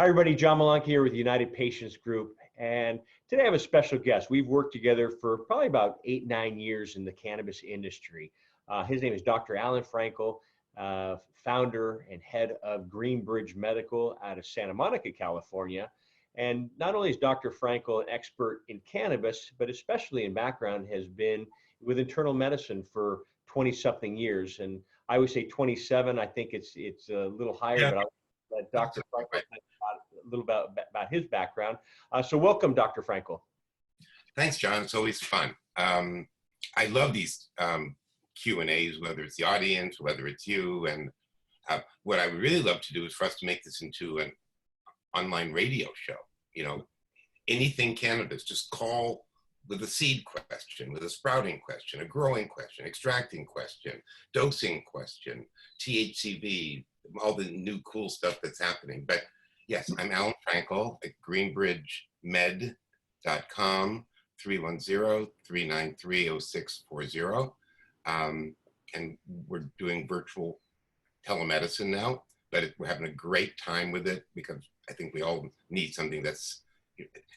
Hi, everybody. John Malank here with United Patients Group. And today I have a special guest. We've worked together for probably about 8-9 years in the cannabis industry. His name is Dr. Allan Frankel, founder and head of Greenbridge Medical out of Santa Monica, California. And not only is Dr. Frankel an expert in cannabis, but especially in background has been with internal medicine for 20-something years. And I always say 27. I think it's a little higher, Yeah. but I'll let Dr. Frankel a little about his background. So welcome, Dr. Frankel. Thanks, John. It's always fun. I love these Q&As, whether it's the audience, whether it's you. And what I would really love to do is for us to make this into an online radio show. You know, anything cannabis, just call with a seed question, with a sprouting question, a growing question, extracting question, dosing question, THCV, all the new cool stuff that's happening. But yes, I'm Allan Frankel at greenbridgemed.com, 310-393-0640. And we're doing virtual telemedicine now, but we're having a great time with it because I think we all need something that's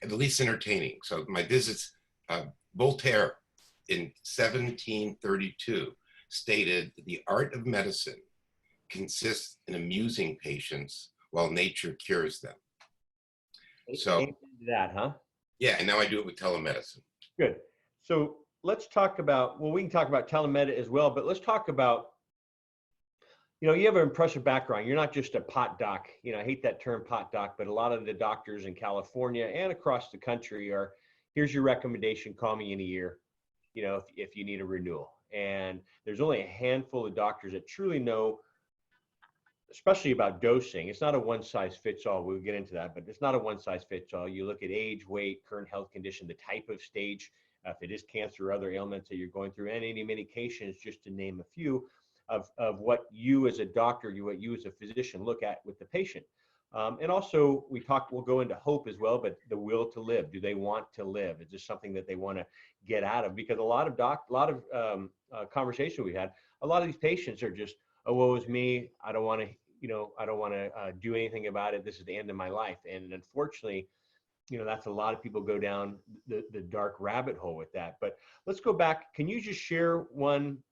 at least entertaining. So my visits, Voltaire in 1732 stated the art of medicine consists in amusing patients while nature cures them. So that, huh? Yeah, and now I do it with telemedicine. Good. So let's talk about, well, we can talk about telemedicine as well, but let's talk about, you know, you have an impressive background. You're not just a pot doc. You know, I hate that term pot doc, but a lot of the doctors in California and across the country are, here's your recommendation, call me in a year, you know, if you need a renewal. And there's only a handful of doctors that truly know, especially about dosing. It's not a one size fits all. We'll get into that, but it's not a one size fits all. You look at age, weight, current health condition, the type of stage, if it is cancer or other ailments that you're going through, and any medications, just to name a few of what you as a doctor, what you as a physician look at with the patient. And also we'll go into hope as well, but the will to live. Do they want to live? Is this something that they want to get out of? Because a lot of conversation we had, a lot of these patients are just, oh, woe is me. I don't want to, I don't want to do anything about it. This is the end of my life. And unfortunately, that's a lot of people go down the dark rabbit hole with that. But let's go back. Can you just share one?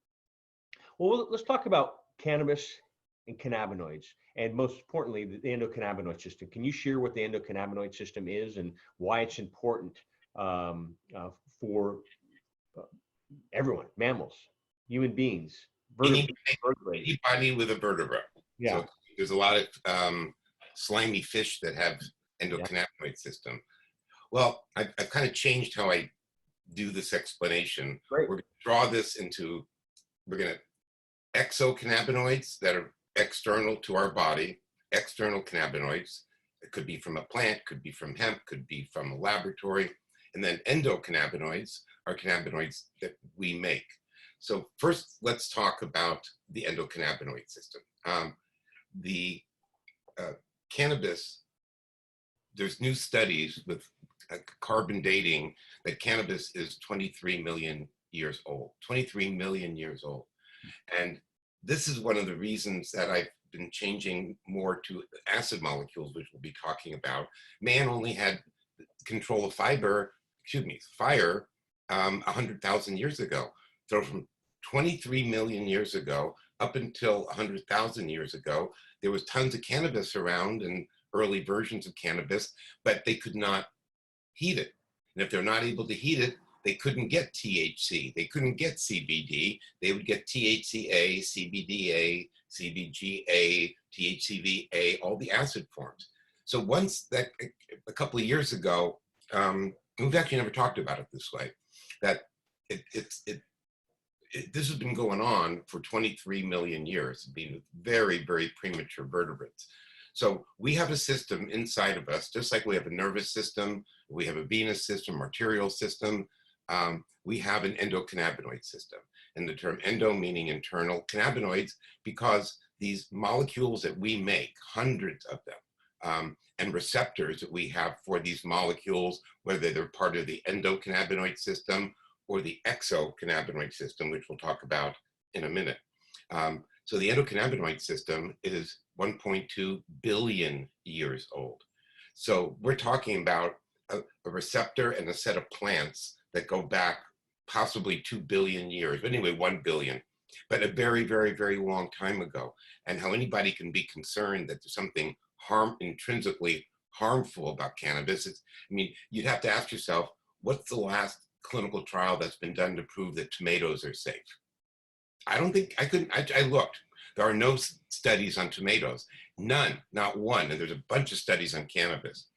Well, let's talk about cannabis and cannabinoids, and most importantly, the endocannabinoid system. Can you share what the endocannabinoid system is and why it's important for everyone, mammals, human beings, vertebrates? Anybody with a vertebra. Yeah. So there's a lot of slimy fish that have endocannabinoid system. Well, I've kind of changed how I do this explanation. Great. We're going to draw this into, we're going to exocannabinoids that are external to our body, external cannabinoids. It could be from a plant, could be from hemp, could be from a laboratory. And then endocannabinoids are cannabinoids that we make. So first, let's talk about the endocannabinoid system. The cannabis, there's new studies with carbon dating that cannabis is 23 million years old, 23 million years old. And this is one of the reasons that I've been changing more to acid molecules, which we'll be talking about. Man only had control of fire 100,000 years ago. So from 23 million years ago up until 100,000 years ago, there was tons of cannabis around and early versions of cannabis, but they could not heat it. And if they're not able to heat it, they couldn't get THC, they couldn't get CBD, they would get THCA, CBDA, CBGA, THCVA, all the acid forms. So once that, a couple of years ago, we've actually never talked about it this way, that this has been going on for 23 million years, being very, very premature vertebrates. So we have a system inside of us, just like we have a nervous system, we have a venous system, arterial system, we have an endocannabinoid system. And the term endo meaning internal, cannabinoids, because these molecules that we make, hundreds of them, and receptors that we have for these molecules, whether they're part of the endocannabinoid system or the exocannabinoid system, which we'll talk about in a minute. So the endocannabinoid system is 1.2 billion years old. So we're talking about a receptor and a set of plants that go back possibly 2 billion years, but anyway, 1 billion, but a very, very, very long time ago. And how anybody can be concerned that there's something intrinsically harmful about cannabis. I mean, you'd have to ask yourself, what's the last clinical trial that's been done to prove that tomatoes are safe? I don't think I looked. There are no studies on tomatoes, none, not one. And there's a bunch of studies on cannabis.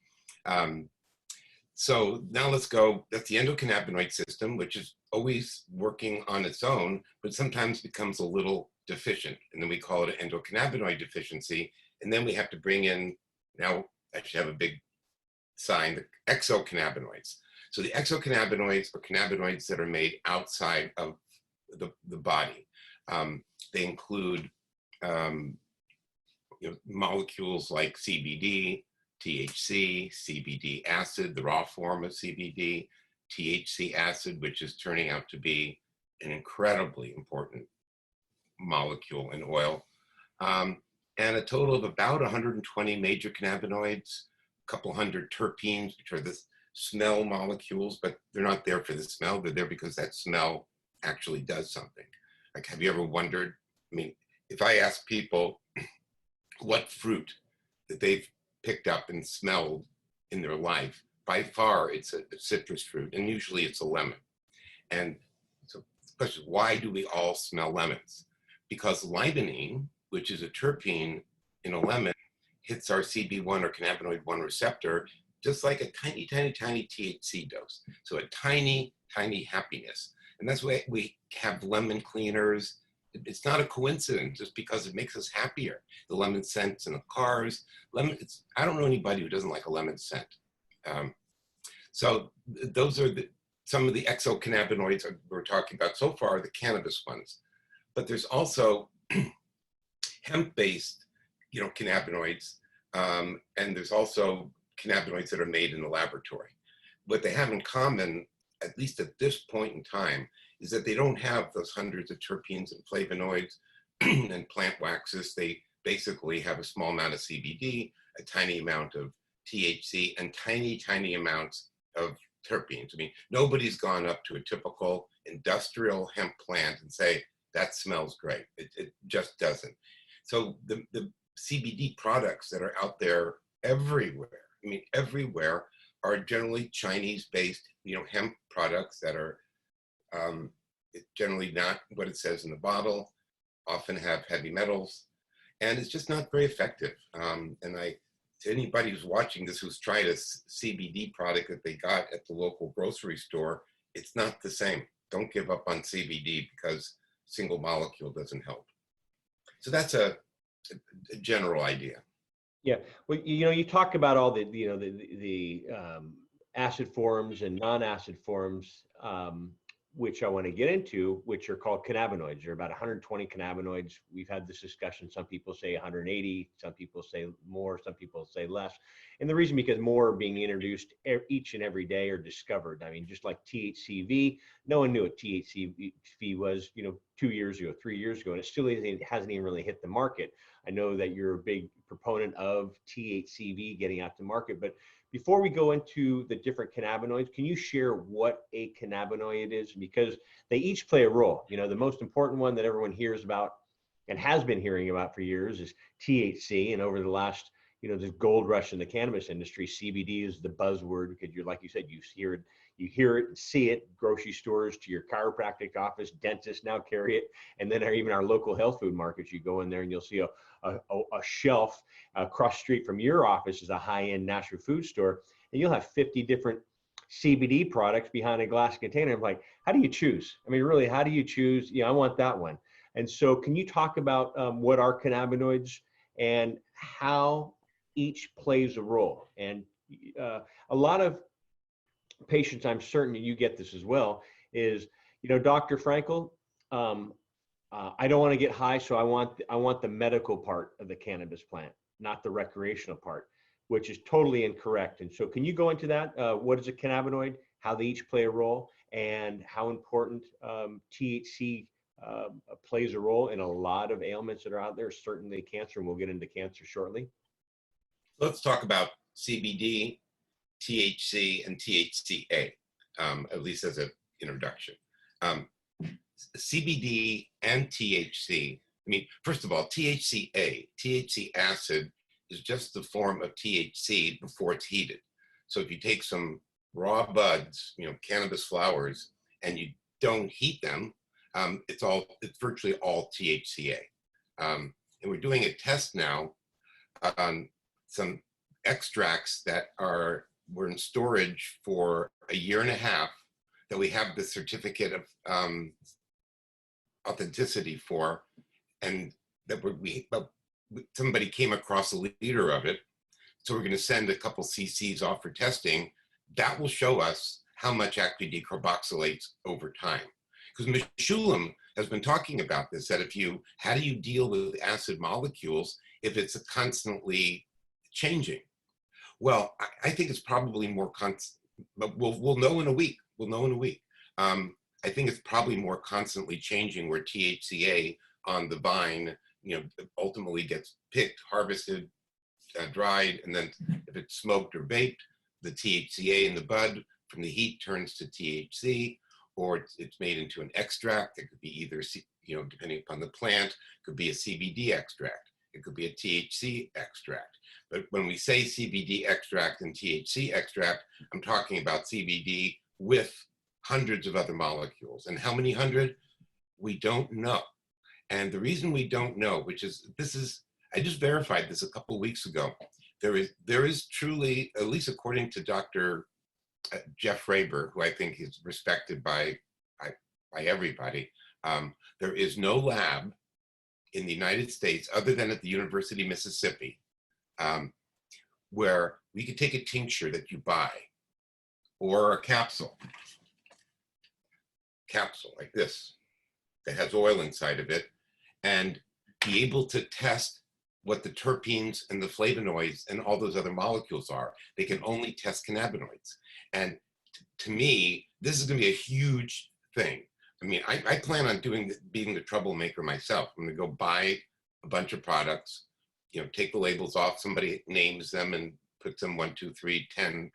So now let's go, that's the endocannabinoid system, which is always working on its own, but sometimes becomes a little deficient. And then we call it an endocannabinoid deficiency. And then we have to bring in, now I should have a big sign, the exocannabinoids. So the exocannabinoids are cannabinoids that are made outside of the body. They include molecules like CBD, THC, CBD acid, the raw form of CBD, THC acid, which is turning out to be an incredibly important molecule in oil, and a total of about 120 major cannabinoids, a couple hundred terpenes, which are the smell molecules, but they're not there for the smell. They're there because that smell actually does something. Like, have you ever wondered, I mean, if I ask people what fruit that they've picked up and smelled in their life, by far it's a citrus fruit, and usually it's a lemon. And so the question is, why do we all smell lemons? Because limonene, which is a terpene in a lemon, hits our CB1 or cannabinoid 1 receptor just like a tiny, tiny, tiny THC dose. So a tiny, tiny happiness. And that's why we have lemon cleaners. It's not a coincidence, just because it makes us happier. The lemon scents in the cars. I don't know anybody who doesn't like a lemon scent. So those are some of the exocannabinoids we're talking about so far, the cannabis ones. But there's also hemp-based, cannabinoids, and there's also cannabinoids that are made in the laboratory. What they have in common, at least at this point in time, is that they don't have those hundreds of terpenes and flavonoids and plant waxes. They basically have a small amount of CBD, a tiny amount of THC, and tiny, tiny amounts of terpenes. I mean, nobody's gone up to a typical industrial hemp plant and say, that smells great. It just doesn't. So the CBD products that are out there everywhere, everywhere, are generally Chinese-based, hemp products that are generally not what it says in the bottle, often have heavy metals, and it's just not very effective. And to anybody who's watching this who's tried a CBD product that they got at the local grocery store, it's not the same. Don't give up on CBD because single molecule doesn't help. So that's a general idea. Yeah, well, you talk about all the acid forms and non-acid forms, which I want to get into, which are called cannabinoids. There are about 120 cannabinoids. We've had this discussion. Some people say 180, some people say more, some people say less. And the reason, because more are being introduced each and every day or discovered. I mean, just like THCV, no one knew what THCV was, 2 years ago, 3 years ago, and it still hasn't even really hit the market. I know that you're a big proponent of THCV getting out to market, but before we go into the different cannabinoids, can you share what a cannabinoid is? Because they each play a role. The most important one that everyone hears about and has been hearing about for years is THC. And over the last, this gold rush in the cannabis industry, CBD is the buzzword, because like you said, you hear it and see it, grocery stores, to your chiropractic office, dentists now carry it. And then even our local health food markets, you go in there and you'll see a shelf across the street from your office is a high-end natural food store, and you'll have 50 different CBD products behind a glass container. I'm like, how do you choose? I mean, really, how do you choose? I want that one. And so can you talk about what are cannabinoids and how each plays a role? And a lot of patients, I'm certain you get this as well, is, Dr. Frankel, I don't want to get high, so I want the medical part of the cannabis plant, not the recreational part, which is totally incorrect. And so can you go into that? What is a cannabinoid, how they each play a role, and how important THC plays a role in a lot of ailments that are out there, certainly cancer, and we'll get into cancer shortly. Let's talk about CBD, THC, and THCA, at least as an introduction. CBD and THC, I mean, first of all, THCA, THC acid, is just the form of THC before it's heated. So if you take some raw buds, cannabis flowers, and you don't heat them, it's virtually all THCA. And we're doing a test now on some extracts that were in storage for a year and a half that we have the certificate of authenticity for, and that somebody came across a liter of it. So we're going to send a couple cc's off for testing. That will show us how much actually decarboxylates over time. Because Meshulam has been talking about this, that how do you deal with acid molecules if it's constantly changing? Well, I think it's probably more constant, but we'll know in a week. We'll know in a week. I think it's probably more constantly changing, where THCA on the vine, ultimately gets picked, harvested, dried, and then if it's smoked or baked, the THCA in the bud from the heat turns to THC, or it's made into an extract. It could be either, depending upon the plant, could be a CBD extract. It could be a THC extract. But when we say CBD extract and THC extract, I'm talking about CBD with hundreds of other molecules. And how many hundred? We don't know. And the reason we don't know, I just verified this a couple of weeks ago. There is truly, at least according to Dr. Jeff Raber, who I think is respected by everybody, there is no lab in the United States, other than at the University of Mississippi, where we could take a tincture that you buy, or a capsule like this, that has oil inside of it, and be able to test what the terpenes and the flavonoids and all those other molecules are. They can only test cannabinoids. And to me, this is going to be a huge thing. I mean, I plan on being the troublemaker myself. I'm going to go buy a bunch of products, take the labels off, somebody names them and puts them 1, 2, 3, 10,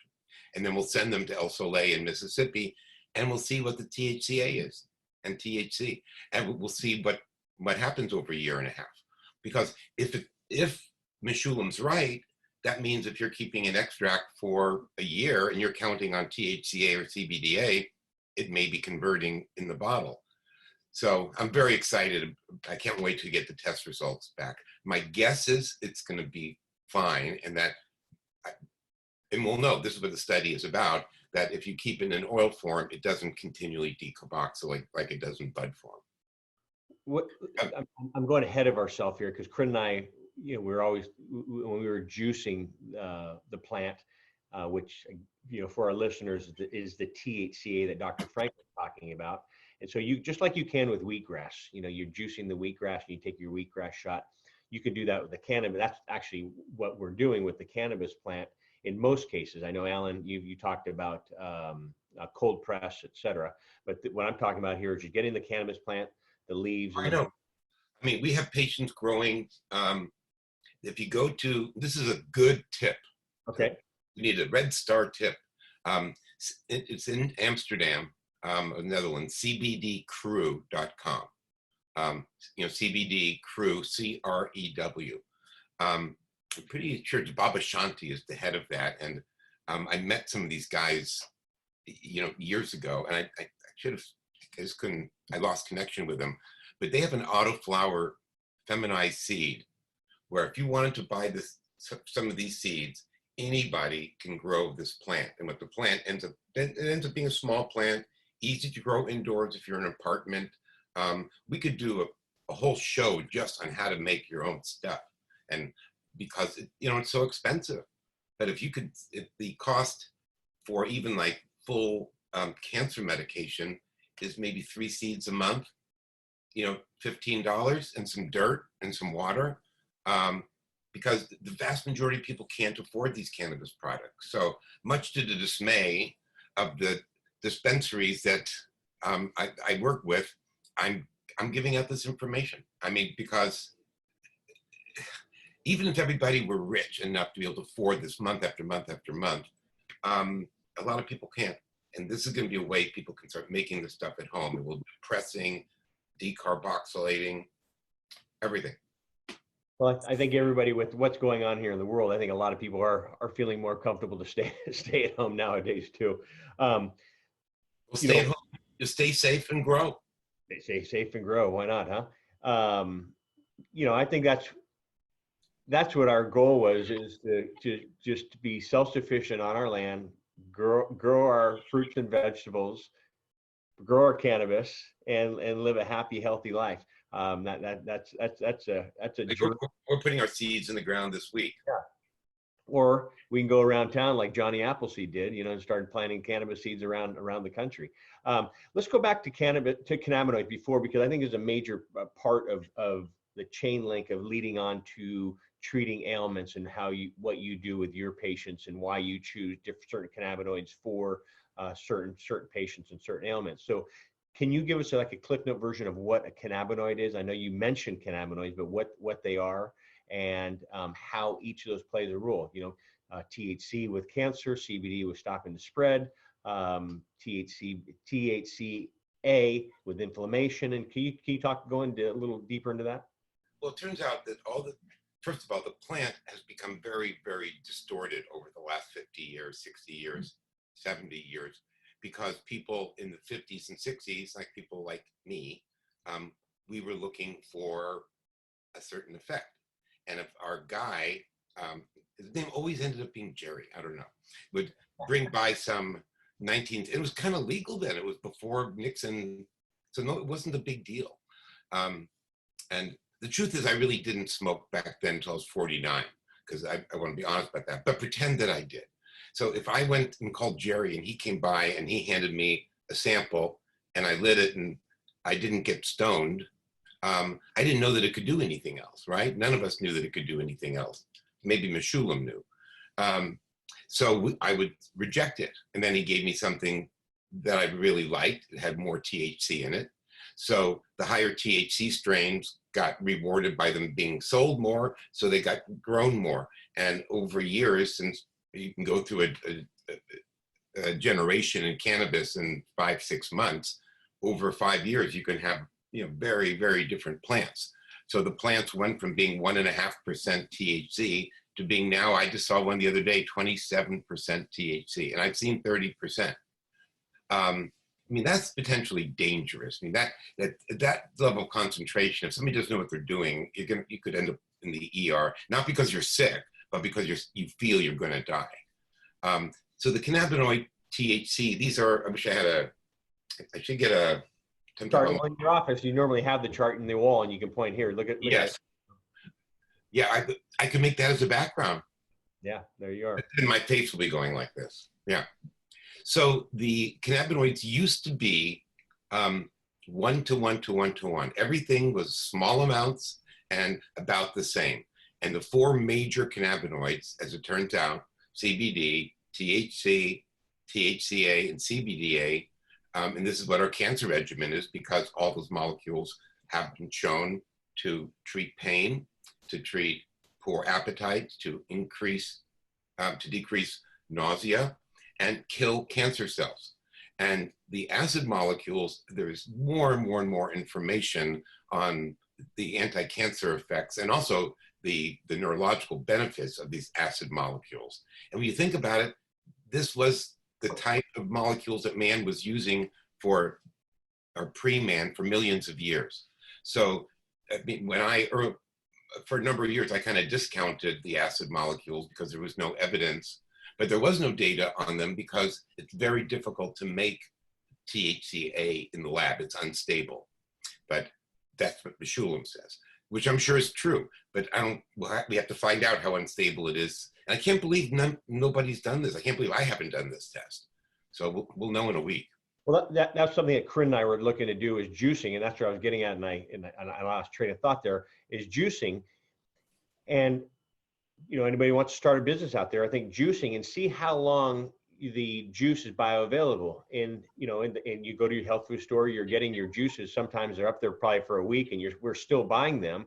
and then we'll send them to El Soleil in Mississippi, and we'll see what the THCA is and THC, and we'll see what happens over a year and a half. Because if Meshulam's right, that means if you're keeping an extract for a year and you're counting on THCA or CBDA, it may be converting in the bottle. So I'm very excited. I can't wait to get the test results back. My guess is it's going to be fine, and we'll know, this is what the study is about, that if you keep it in oil form, it doesn't continually decarboxylate like it does in bud form. I'm going ahead of ourselves here, because Corinne and I, we're always, when we were juicing the plant, which, for our listeners is the THCA that Dr. Frankel was talking about. And so just like you can with wheatgrass, you're juicing the wheatgrass and you take your wheatgrass shot. You can do that with the cannabis. That's actually what we're doing with the cannabis plant in most cases. I know, Allan, you talked about a cold press, et cetera. But what I'm talking about here is you're getting the cannabis plant, the leaves. I know. I mean, we have patients growing. If you go to, this is a good tip. Okay. You need a Red Star tip. It's in Amsterdam, Netherlands, cbdcrew.com. CBD Crew, CREW. I'm pretty sure Baba Shanti is the head of that. And I met some of these guys, years ago, and I lost connection with them. But they have an autoflower feminized seed, where if you wanted to buy some of these seeds, anybody can grow this plant. And what the plant ends up being a small plant, easy to grow indoors if you're in an apartment. We could do a whole show just on how to make your own stuff. And because, it's so expensive. But if the cost for even like full cancer medication is maybe 3 seeds a month, $15, and some dirt and some water, because the vast majority of people can't afford these cannabis products. So much to the dismay of the dispensaries that I work with, I'm giving out this information. I mean, because even if everybody were rich enough to be able to afford this month after month after month, a lot of people can't. And this is going to be a way people can start making this stuff at home. It will be pressing, decarboxylating, everything. Well, I think everybody, with what's going on here in the world, I think a lot of people are feeling more comfortable to stay at home nowadays too. Well, stay at home, just stay safe and grow. They say safe and grow. Why not, huh? I think that's what our goal was, is to just be self-sufficient on our land, grow our fruits and vegetables, grow our cannabis, and live a happy, healthy life. That's a Like journey. we're putting our seeds in the ground this week. Yeah. Or we can go around town like Johnny Appleseed did, and started planting cannabis seeds around the country. Let's go back to cannabinoids before, because I think it's a major part of the chain link of leading on to treating ailments, and what you do with your patients, and why you choose certain cannabinoids for certain patients and certain ailments. So can you give us like a Cliff Note version of what a cannabinoid is? I know you mentioned cannabinoids, but what they are, and how each of those plays a role. THC with cancer, CBD with stopping the spread, THCA with inflammation. And can you go into a little deeper into that? Well, it turns out that first of all, the plant has become very, very distorted over the last 50 years, 60 years, 70 years, because people in the 50s and 60s, like people like me, we were looking for a certain effect. And if our guy, his name always ended up being Jerry, I don't know, would bring by some it was kind of legal then. It was before Nixon. So no, it wasn't a big deal. And the truth is, I really didn't smoke back then until I was 49, because I want to be honest about that, but pretend that I did. So if I went and called Jerry and he came by and he handed me a sample and I lit it and I didn't get stoned, I didn't know that it could do anything else, right? None of us knew that it could do anything else. Maybe Meshulam knew. So I would reject it. And then he gave me something that I really liked. It had more THC in it. So the higher THC strains got rewarded by them being sold more, so they got grown more. And over years, since you can go through a generation in cannabis in 5-6 months, over 5 years, you can have very, very different plants. So the plants went from being 1.5% THC to being, now, I just saw one the other day, 27% THC, and I've seen 30%. That's potentially dangerous. That level of concentration, if somebody doesn't know what they're doing, you could end up in the ER, not because you're sick, but because you feel you're going to die. So the cannabinoid THC, these are, I should get a chart in your office. You normally have the chart in the wall, and you can point here. Look at yes. it. Yeah, I can make that as a background. Yeah, there you are. And my face will be going like this. Yeah. So the cannabinoids used to be 1 to 1 to 1 to 1. Everything was small amounts and about the same. And the 4 major cannabinoids, as it turns out, CBD, THC, THCA, and CBDA, and this is what our cancer regimen is, because all those molecules have been shown to treat pain, to treat poor appetite, to decrease nausea, and kill cancer cells. And the acid molecules, there's more and more and more information on the anti-cancer effects, and also the neurological benefits of these acid molecules. And when you think about it, this was the type of molecules that man was using for pre-man for millions of years. So for a number of years, I kind of discounted the acid molecules because there was no evidence, but there was no data on them because it's very difficult to make THCA in the lab. It's unstable. But that's what Meshulam says, which I'm sure is true, but we have to find out how unstable it is. And I can't believe nobody's done this. I can't believe I haven't done this test. So we'll know in a week. Well, that's something that Corinne and I were looking to do, is juicing, and that's what I was getting at, and I lost train of thought there, is juicing. And anybody who wants to start a business out there, I think juicing, and see how long the juice is bioavailable. And you go to your health food store, you're getting your juices. Sometimes they're up there probably for a week, and we're still buying them.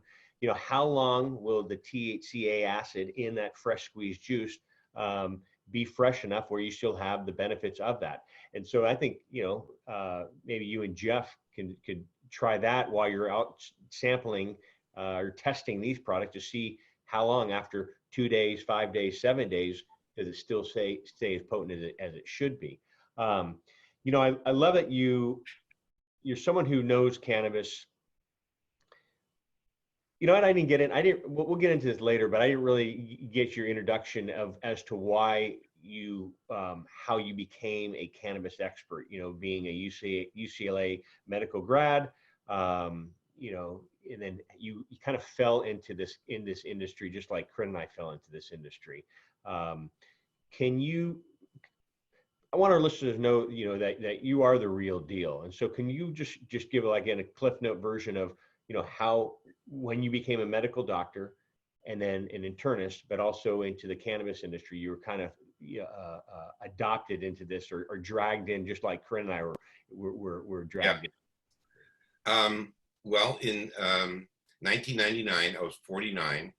how long will the THCA acid in that fresh squeezed juice be fresh enough where you still have the benefits of that? And so I think, maybe you and Jeff could try that while you're out sampling or testing these products to see how long after 2 days, 5 days, 7 days does it still stay as potent as it should be. I love that you're someone who knows cannabis. And I didn't get in. We'll get into this later, but I didn't really get your introduction as to why you, how you became a cannabis expert. Being a UCLA medical grad, and then you kind of fell into this industry, just like Corinne and I fell into this industry. I want our listeners to know, that you are the real deal. And so can you just give a Cliff Note version of, how, when you became a medical doctor and then an internist, but also into the cannabis industry, you were kind of adopted into this or dragged in, just like Corinne and I were dragged in. Well, in 1999, I was 49,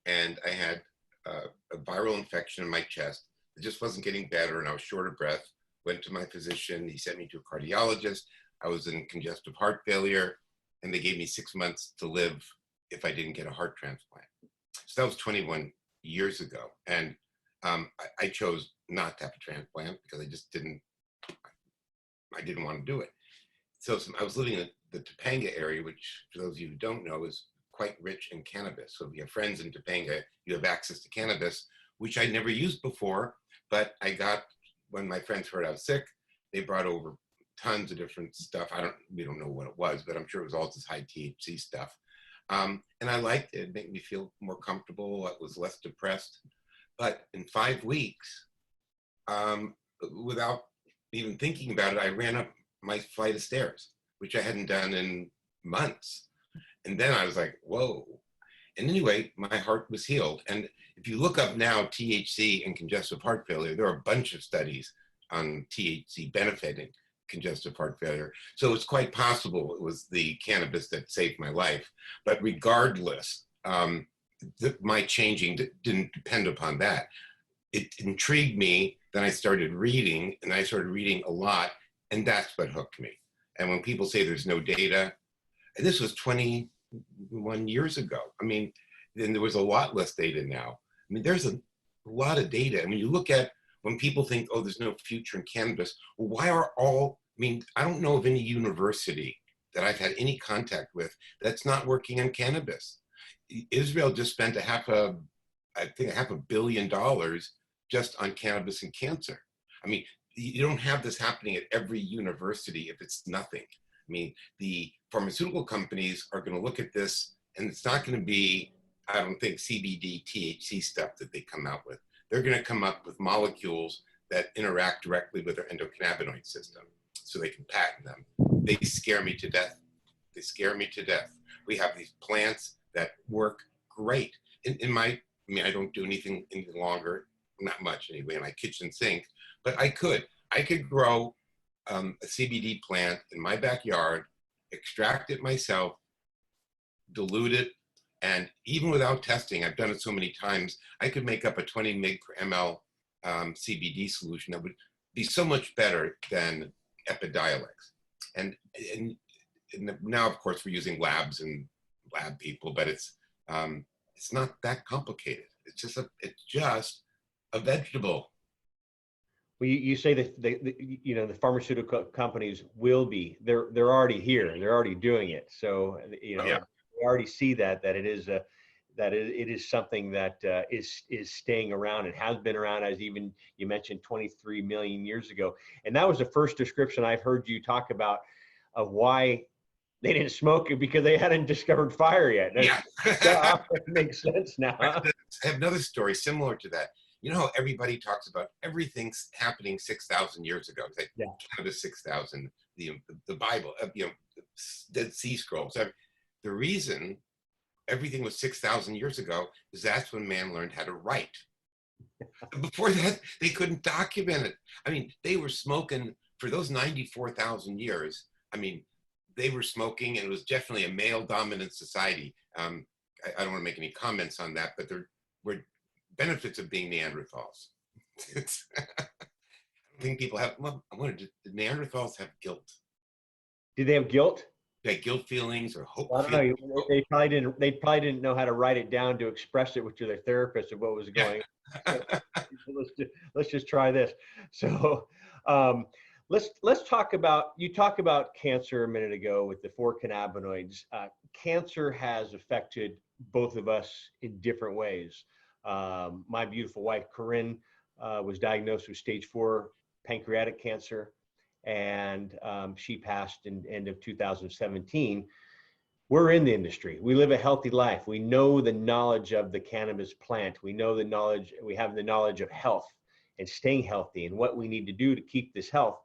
and I had a viral infection in my chest. It just wasn't getting better, and I was short of breath. Went to my physician. He sent me to a cardiologist. I was in congestive heart failure, and they gave me 6 months to live if I didn't get a heart transplant. So that was 21 years ago. And I chose not to have a transplant because I didn't want to do it. So I was living in the Topanga area, which, for those of you who don't know, is quite rich in cannabis. So if you have friends in Topanga, you have access to cannabis, which I'd never used before, but I got, when my friends heard I was sick, they brought over tons of different stuff. We don't know what it was, but I'm sure it was all this high THC stuff. And I liked it. It made me feel more comfortable. I was less depressed. But in 5 weeks, without even thinking about it, I ran up my flight of stairs, which I hadn't done in months. And then I was like, whoa. And anyway, my heart was healed. And if you look up now THC and congestive heart failure, there are a bunch of studies on THC benefiting congestive heart failure. So it's quite possible it was the cannabis that saved my life. But regardless, my changing didn't depend upon that. It intrigued me. Then I started reading, and I started reading a lot, and that's what hooked me. And when people say there's no data, and this was 21 years ago. I mean, then there was a lot less data now. I mean, there's a lot of data. I mean, you look at when people think, oh, there's no future in cannabis. Well, why are I don't know of any university that I've had any contact with that's not working on cannabis. Israel just spent $500 million just on cannabis and cancer. I mean, you don't have this happening at every university if it's nothing. I mean, the pharmaceutical companies are going to look at this, and it's not going to be, I don't think, CBD, THC stuff that they come out with. They're going to come up with molecules that interact directly with their endocannabinoid system so they can patent them. They scare me to death. They scare me to death. We have these plants that work great. I don't do anything any longer, not much anyway, in my kitchen sink, but I could grow a CBD plant in my backyard, extract it myself, dilute it, and even without testing, I've done it so many times, I could make up a 20 mg per ml CBD solution that would be so much better than Epidiolex. And now, of course, we're using labs and lab people, but it's not that complicated. It's just a vegetable. Well, you say that the pharmaceutical companies will be. They're already here. They're already doing it. So we already see that it is something that is staying around and has been around, as even you mentioned 23 million years ago. And that was the first description I've heard you talk about of why they didn't smoke it, because they hadn't discovered fire yet. That makes sense now. I have another story similar to that. You know how everybody talks about everything's happening 6,000 years ago? It's like Canada 6,000, the Bible, Dead Sea Scrolls. The reason everything was 6,000 years ago is that's when man learned how to write. Before that, they couldn't document it. I mean, they were smoking for those 94,000 years. I mean, they were smoking, and it was definitely a male-dominant society. I don't want to make any comments on that, but there were benefits of being Neanderthals. It's, I don't think people have, well, I wonder, did Neanderthals have guilt? Did they have guilt? They had guilt feelings or hope I don't feelings? know. They probably didn't. They probably didn't know how to write it down to express it to their therapist of what was going. So let's just try this. So let's talk about. You talked about cancer a minute ago with the 4 cannabinoids. Cancer has affected both of us in different ways. My beautiful wife Corinne was diagnosed with stage 4 pancreatic cancer, and she passed in end of 2017. We're in the industry. We live a healthy life. We know the knowledge of the cannabis plant. We know the knowledge, we have the knowledge of health and staying healthy and what we need to do to keep this health.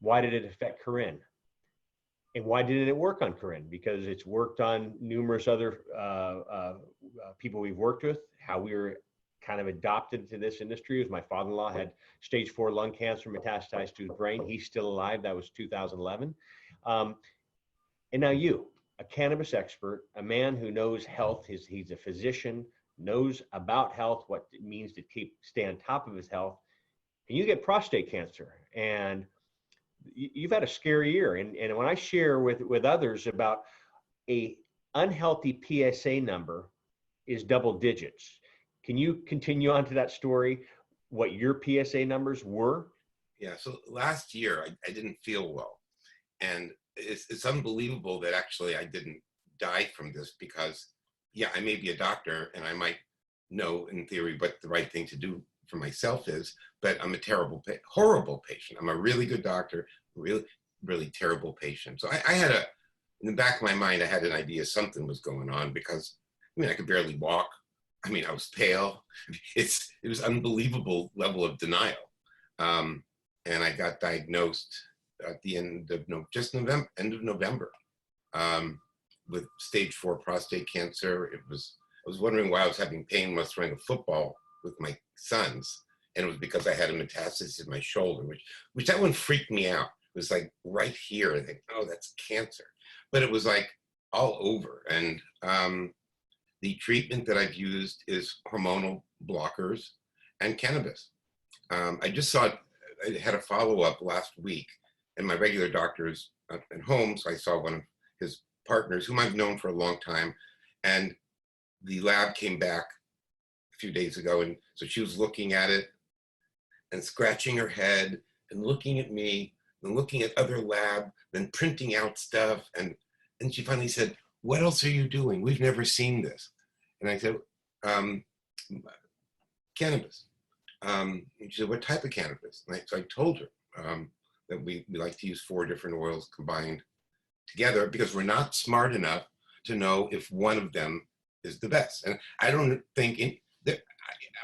Why did it affect Corinne? And why didn't it work on Corinne? Because it's worked on numerous other people we've worked with. How we were kind of adopted to this industry was my father-in-law had stage 4 lung cancer metastasized to his brain. He's still alive. That was 2011. And now you, a cannabis expert, a man who knows health, he's a physician, knows about health, what it means to stay on top of his health, and you get prostate cancer. And you've had a scary year. And when I share with others about a unhealthy PSA number is double digits. Can you continue on to that story, what your PSA numbers were? Yeah, so last year I didn't feel well. And it's unbelievable that actually I didn't die from this because, yeah, I may be a doctor and I might know in theory what the right thing to do for myself is, but I'm a horrible patient. I'm a really good doctor, really, really terrible patient. So I had in the back of my mind, I had an idea something was going on because, I mean, I could barely walk. I mean, I was pale. It was unbelievable level of denial. And I got diagnosed at the end of November, with stage 4 prostate cancer. I was wondering why I was having pain when I was throwing a football with my sons. And it was because I had a metastasis in my shoulder, which that one freaked me out. It was like right here. I think, oh, that's cancer. But it was like all over. And the treatment that I've used is hormonal blockers and cannabis. I just saw I had a follow-up last week, and my regular doctor is at home, so I saw one of his partners, whom I've known for a long time, and the lab came back a few days ago, and so she was looking at it and scratching her head and looking at me and looking at other lab, then printing out stuff, and she finally said, "What else are you doing? We've never seen this." And I said, "Cannabis." And she said, "What type of cannabis?" And so I told her that we like to use 4 different oils combined together because we're not smart enough to know if one of them is the best. And I don't think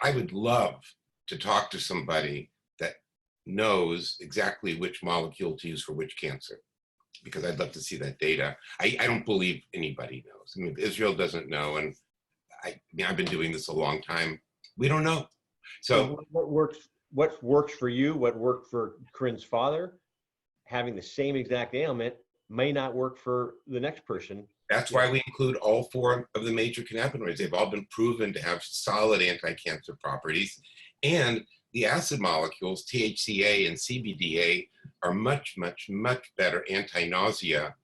I would love to talk to somebody that knows exactly which molecule to use for which cancer, because I'd love to see that data. I don't believe anybody knows. I mean, Israel doesn't know, and I've been doing this a long time. We don't know. So what works for you, what worked for Corinne's father, having the same exact ailment may not work for the next person. that's why we include all 4 of the major cannabinoids. They've all been proven to have solid anti-cancer properties. And the acid molecules, THCA and CBDA, are much, much, much better anti-nausea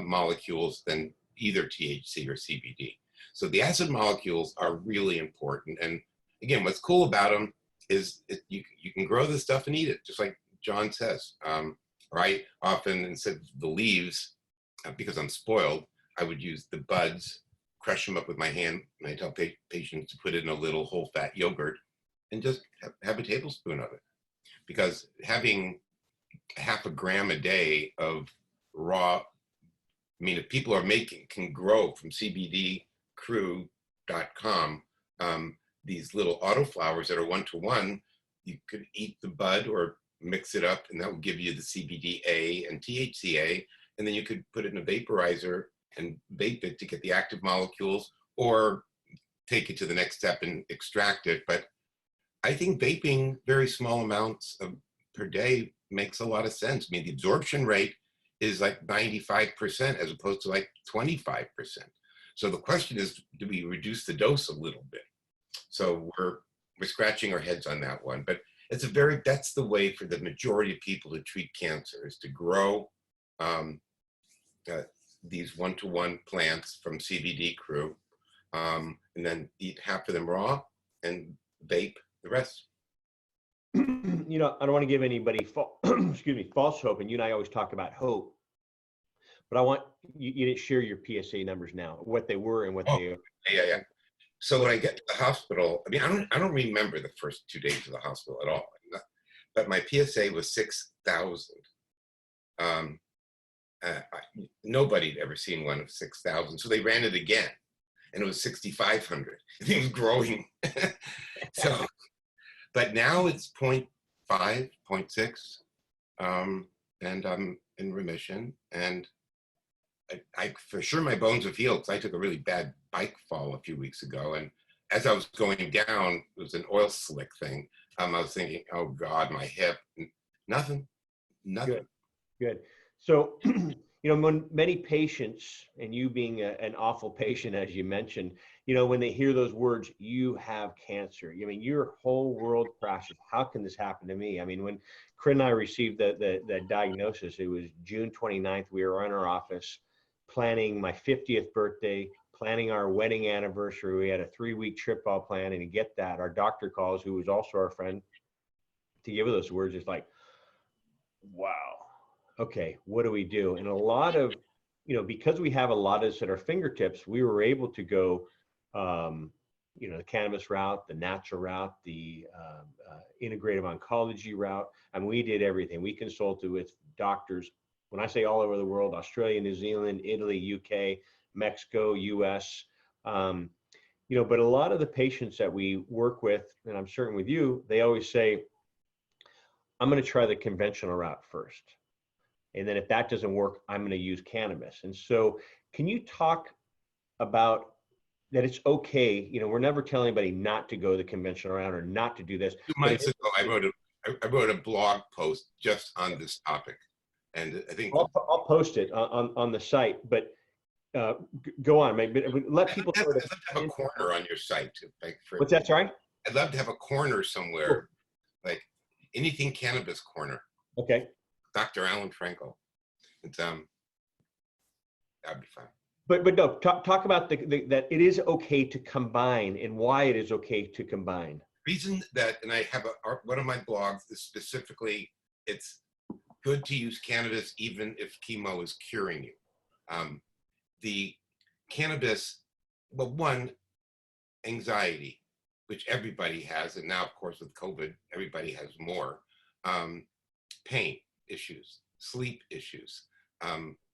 molecules than either THC or CBD. So the acid molecules are really important. And again, what's cool about them is you can grow this stuff and eat it, just like John says. Right? Often, instead of the leaves, because I'm spoiled, I would use the buds, crush them up with my hand, and I tell patients to put it in a little whole fat yogurt and just have a tablespoon of it. Because having half a gram a day of raw, I mean, if people can grow from CBDcrew.com, these little autoflowers that are 1-to-1, you could eat the bud or mix it up, and that will give you the CBDA and THCA, and then you could put it in a vaporizer and vape it to get the active molecules, or take it to the next step and extract it. But I think vaping very small amounts per day makes a lot of sense. I mean, the absorption rate is like 95% as opposed to like 25%. So the question is, do we reduce the dose a little bit? So we're scratching our heads on that one, but that's the way for the majority of people to treat cancer, is to grow these one-to-one plants from CBD crew, and then eat half of them raw and vape the rest. You know, I don't want to give anybody excuse me, false hope, and you and I always talk about hope, but I want you to share your PSA numbers now, what they were and what they are. Yeah. So when I get to the hospital, I mean, I don't remember the first 2 days of the hospital at all, but my PSA was 6,000. Nobody had ever seen one of 6,000, so they ran it again, and it was 6,500. It was growing. So, but now it's 0.5, 0.6, and I'm in remission. And I for sure my bones have healed, because I took a really bad bike fall a few weeks ago, and as I was going down, it was an oil slick thing. I was thinking, oh God, my hip. Nothing. Good. So, you know, when many patients, and you being an awful patient, as you mentioned, you know, when they hear those words, you have cancer, I mean, your whole world crashes. How can this happen to me? I mean, when Corinne and I received the diagnosis, it was June 29th. We were in our office planning my 50th birthday, planning our wedding anniversary. We had a 3-week trip all planned, and to get that, our doctor calls, who was also our friend, to give those words. It's like, wow. Okay, what do we do? And a lot of, you know, because we have a lot of this at our fingertips, we were able to go, you know, the cannabis route, the natural route, the integrative oncology route. And we did everything. We consulted with doctors, when I say all over the world, Australia, New Zealand, Italy, UK, Mexico, US, you know, but a lot of the patients that we work with, and I'm certain with you, they always say, I'm going to try the conventional route first. And then if that doesn't work, I'm going to use cannabis. And so can you talk about that? It's okay. You know, we're never telling anybody not to go the conventional route or not to do this. 2 months ago, I wrote a blog post just on this topic. And I think I'll post it on the site, but go on. Maybe let people I'd love to have a corner on your site. What's that? Sorry? I'd love to have a corner somewhere, like anything cannabis corner. Okay. Dr. Allan Frankel. It's that'd be fine. But no, talk about that it is okay to combine, and why it is okay to combine. Reason that, and I have one of my blogs is specifically, it's good to use cannabis even if chemo is curing you. The cannabis, well, one, anxiety, which everybody has, and now of course with COVID, everybody has more. Pain issues, sleep issues,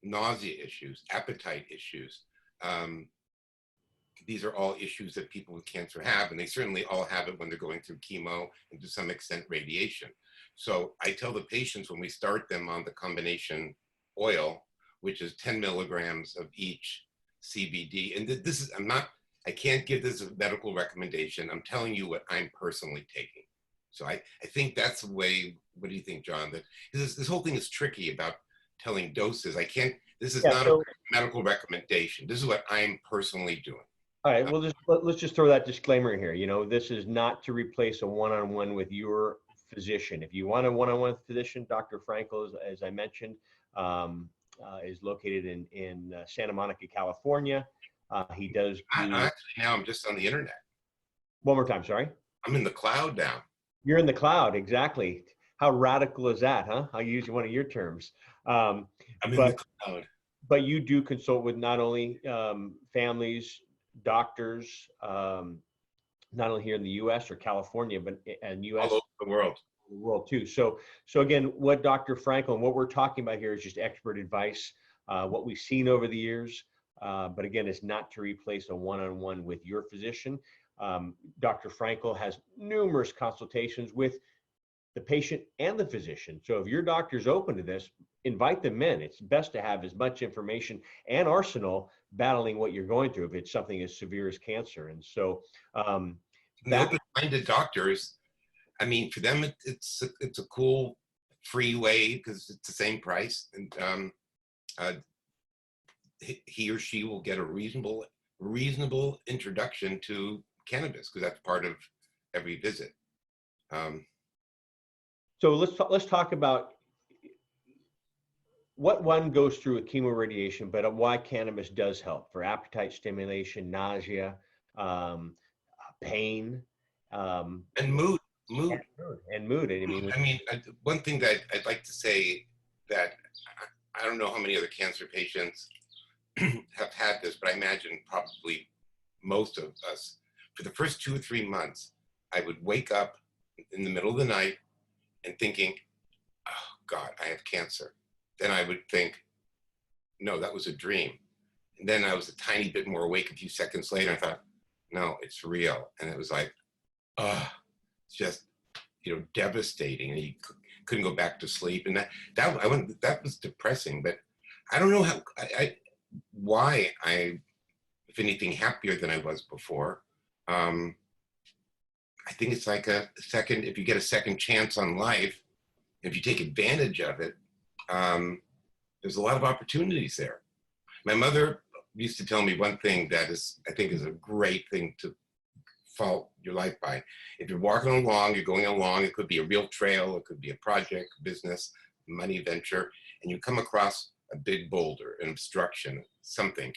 nausea issues, appetite issues. These are all issues that people with cancer have, and they certainly all have it when they're going through chemo and to some extent radiation. So I tell the patients when we start them on the combination oil, which is 10 milligrams of each CBD, and this is, I can't give this a medical recommendation. I'm telling you what I'm personally taking. So I think that's the way. What do you think, John? That this whole thing is tricky about telling doses. This is not a medical recommendation. This is what I'm personally doing. All right, well, let's just throw that disclaimer here. You know, this is not to replace a one-on-one with your physician. If you want a one-on-one physician, Dr. Frankel, as I mentioned, is located in Santa Monica, California. He does. Actually, now I'm just on the internet. One more time, sorry. I'm in the cloud now. You're in the cloud, exactly. How radical is that, huh? I'll use one of your terms. I'm in the cloud. But you do consult with not only families, doctors, not only here in the U.S. or California, but in U.S. all over the world too. So again, what Dr. Frankel and what we're talking about here is just expert advice, what we've seen over the years. But again, it's not to replace a one-on-one with your physician. Dr. Frankel has numerous consultations with the patient and the physician. So if your doctor's open to this, invite them in. It's best to have as much information and arsenal battling what you're going through if it's something as severe as cancer. And so the open-minded doctors, I mean, for them, it's a cool free way because it's the same price, and he or she will get a reasonable reasonable introduction to cannabis, because that's part of every visit. So let's talk about what one goes through with chemoradiation, but why cannabis does help for appetite stimulation, nausea, pain, And mood. and mood. I mean, One thing that I'd like to say that I don't know how many other cancer patients have had this, but I imagine probably most of us, for the first 2 or 3 months, I would wake up in the middle of the night and thinking, oh God, I have cancer. Then I would think, no, that was a dream. And then I was a tiny bit more awake a few seconds later. I thought, no, it's real. And it was like, it's just, devastating. And you couldn't go back to sleep. And that was depressing. But I don't know why if anything, happier than I was before. I think it's like if you get a second chance on life, if you take advantage of it, there's a lot of opportunities there. My mother used to tell me one thing that I think is a great thing to fault your life by. If you're walking along, you're going along, it could be a real trail, it could be a project, business, money venture, and you come across a big boulder, an obstruction, something.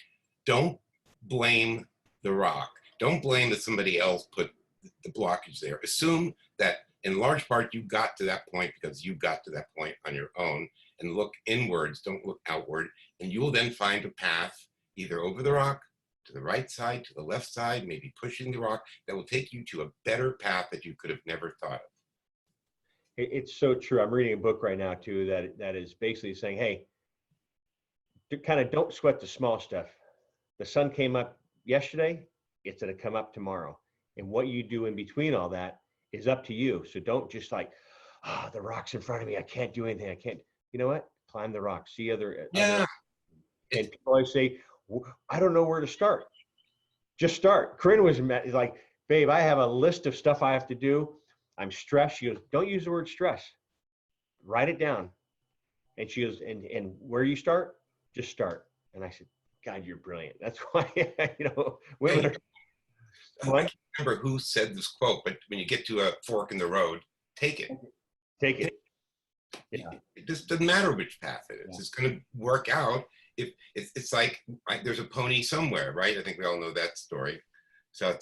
Don't blame the rock. Don't blame that somebody else put the blockage there. Assume that in large part you got to that point because you got to that point on your own, and look inwards, don't look outward, and you will then find a path either over the rock, to the right side, to the left side, maybe pushing the rock, that will take you to a better path that you could have never thought of. It's so true. I'm reading a book right now too that is basically saying, hey, kind of don't sweat the small stuff. The sun came up yesterday, it's going to come up tomorrow. And what you do in between all that is up to you. So don't just like, the rock's in front of me, I can't do anything. I can't, you know what? Climb the rock, see other. And people always say, I don't know where to start. Just start. Corinne was like, babe, I have a list of stuff I have to do. I'm stressed. She goes, don't use the word stress. Write it down. And she goes, and where you start, just start. And I said, God, you're brilliant. That's why, women are. I can't remember who said this quote, but when you get to a fork in the road, take it. Take it. Yeah. It just doesn't matter which path it is. Yeah. It's going to work out. If it's like, right, there's a pony somewhere, right? I think we all know that story. So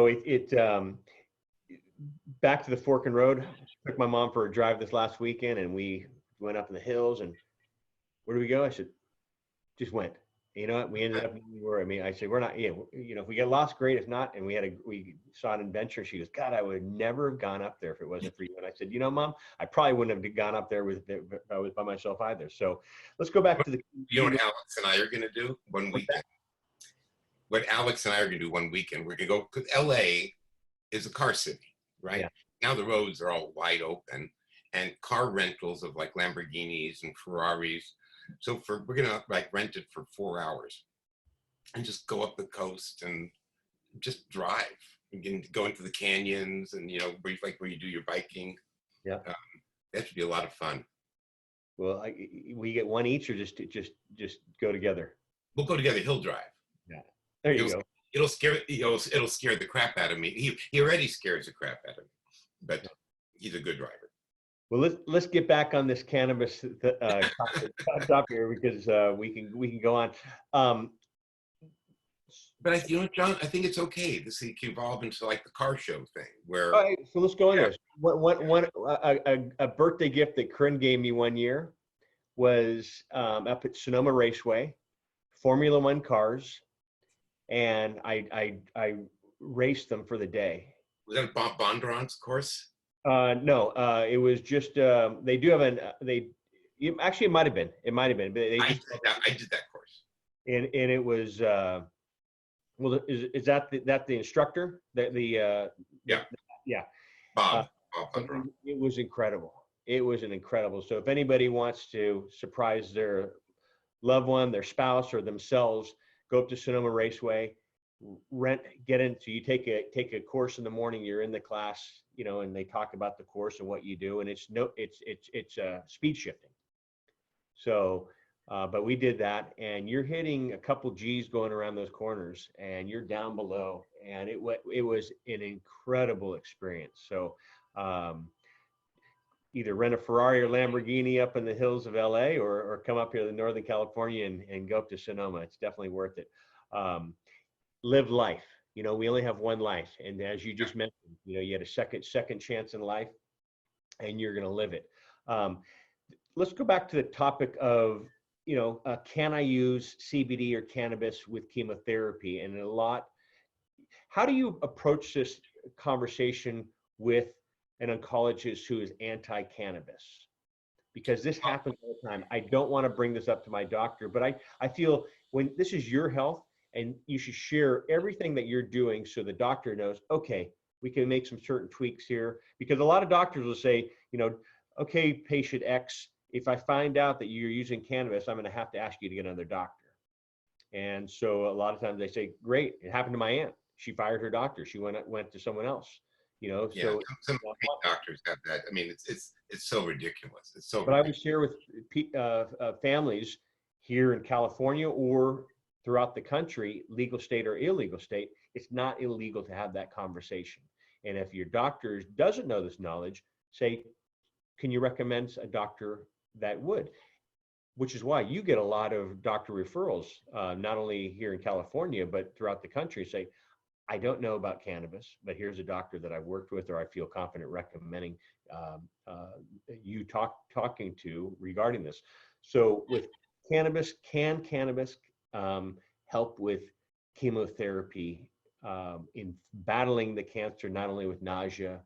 it's back to the fork in road. Took my mom for a drive this last weekend, and we went up in the hills. And where do we go? I said, just went. You know what? We ended up where I said, we're not. If we get lost, great. If not, and we saw an adventure. She goes, God, I would never have gone up there if it wasn't for you. And I said, Mom, I probably wouldn't have gone up there if I was by myself either. So let's go back to the. You know what Alex and I are going to do one weekend? What Alex and I are going to do one weekend, we're going to go, because LA is a car city, right? Yeah. Now the roads are all wide open, and car rentals of like Lamborghinis and Ferraris. So we're going to like rent it for 4 hours and just go up the coast and just drive and go into the canyons and, where you do your biking. Yeah. That should be a lot of fun. Well, we get one each, or just go together? We'll go together. He'll drive. Yeah. There you go. It'll scare the crap out of me. He already scares the crap out of me, but he's a good driver. Well, let's get back on this cannabis top here, because we can go on. But John, I think it's okay. This can evolve into like the car show thing, where. All right, so let's go on this. A birthday gift that Corinne gave me one year was up at Sonoma Raceway, Formula One cars, and I raced them for the day. Was that a Bondurant's course? No, it was just they do have actually it might have been. But I did that course. And it was well, is that the instructor? Yeah. Bob. It was incredible. It was incredible. So if anybody wants to surprise their loved one, their spouse, or themselves, go up to Sonoma Raceway, get in. So you take a course in the morning. You're in the class, and they talk about the course and what you do, and it's speed shifting. So But we did that, and you're hitting a couple G's going around those corners, and you're down below, and it was an incredible experience. So um, either rent a Ferrari or Lamborghini up in the hills of LA, or come up here to Northern California and go up to Sonoma. It's definitely worth it. Um, Live life. You know, we only have one life, and as you just mentioned, you know, you had a second chance in life, and you're going to live it. Um, let's go back to the topic of, you know, can I use CBD or cannabis with chemotherapy? And a lot, how do you approach this conversation with an oncologist who is anti-cannabis? Because this happens all the time. I don't want to bring this up to my doctor, but I feel when this is your health, and you should share everything that you're doing so the doctor knows, okay, we can make some certain tweaks here. Because a lot of doctors will say, you know, okay, patient X, if I find out that you're using cannabis, I'm going to have to ask you to get another doctor. And so a lot of times they say, great, it happened to my aunt. She fired her doctor. She went to someone else, you know. Yeah, So some doctors have that. I mean, it's so ridiculous. It's so but I would ridiculous. share with families here in California or throughout the country, legal state or illegal state, it's not illegal to have that conversation. And if your doctor doesn't know this knowledge, say, can you recommend a doctor that would? Which is why you get a lot of doctor referrals, not only here in California, but throughout the country. Say, I don't know about cannabis, but here's a doctor that I've worked with or I feel confident recommending um, uh, you talking to regarding this. So with cannabis, can cannabis help with chemotherapy in battling the cancer, not only with nausea,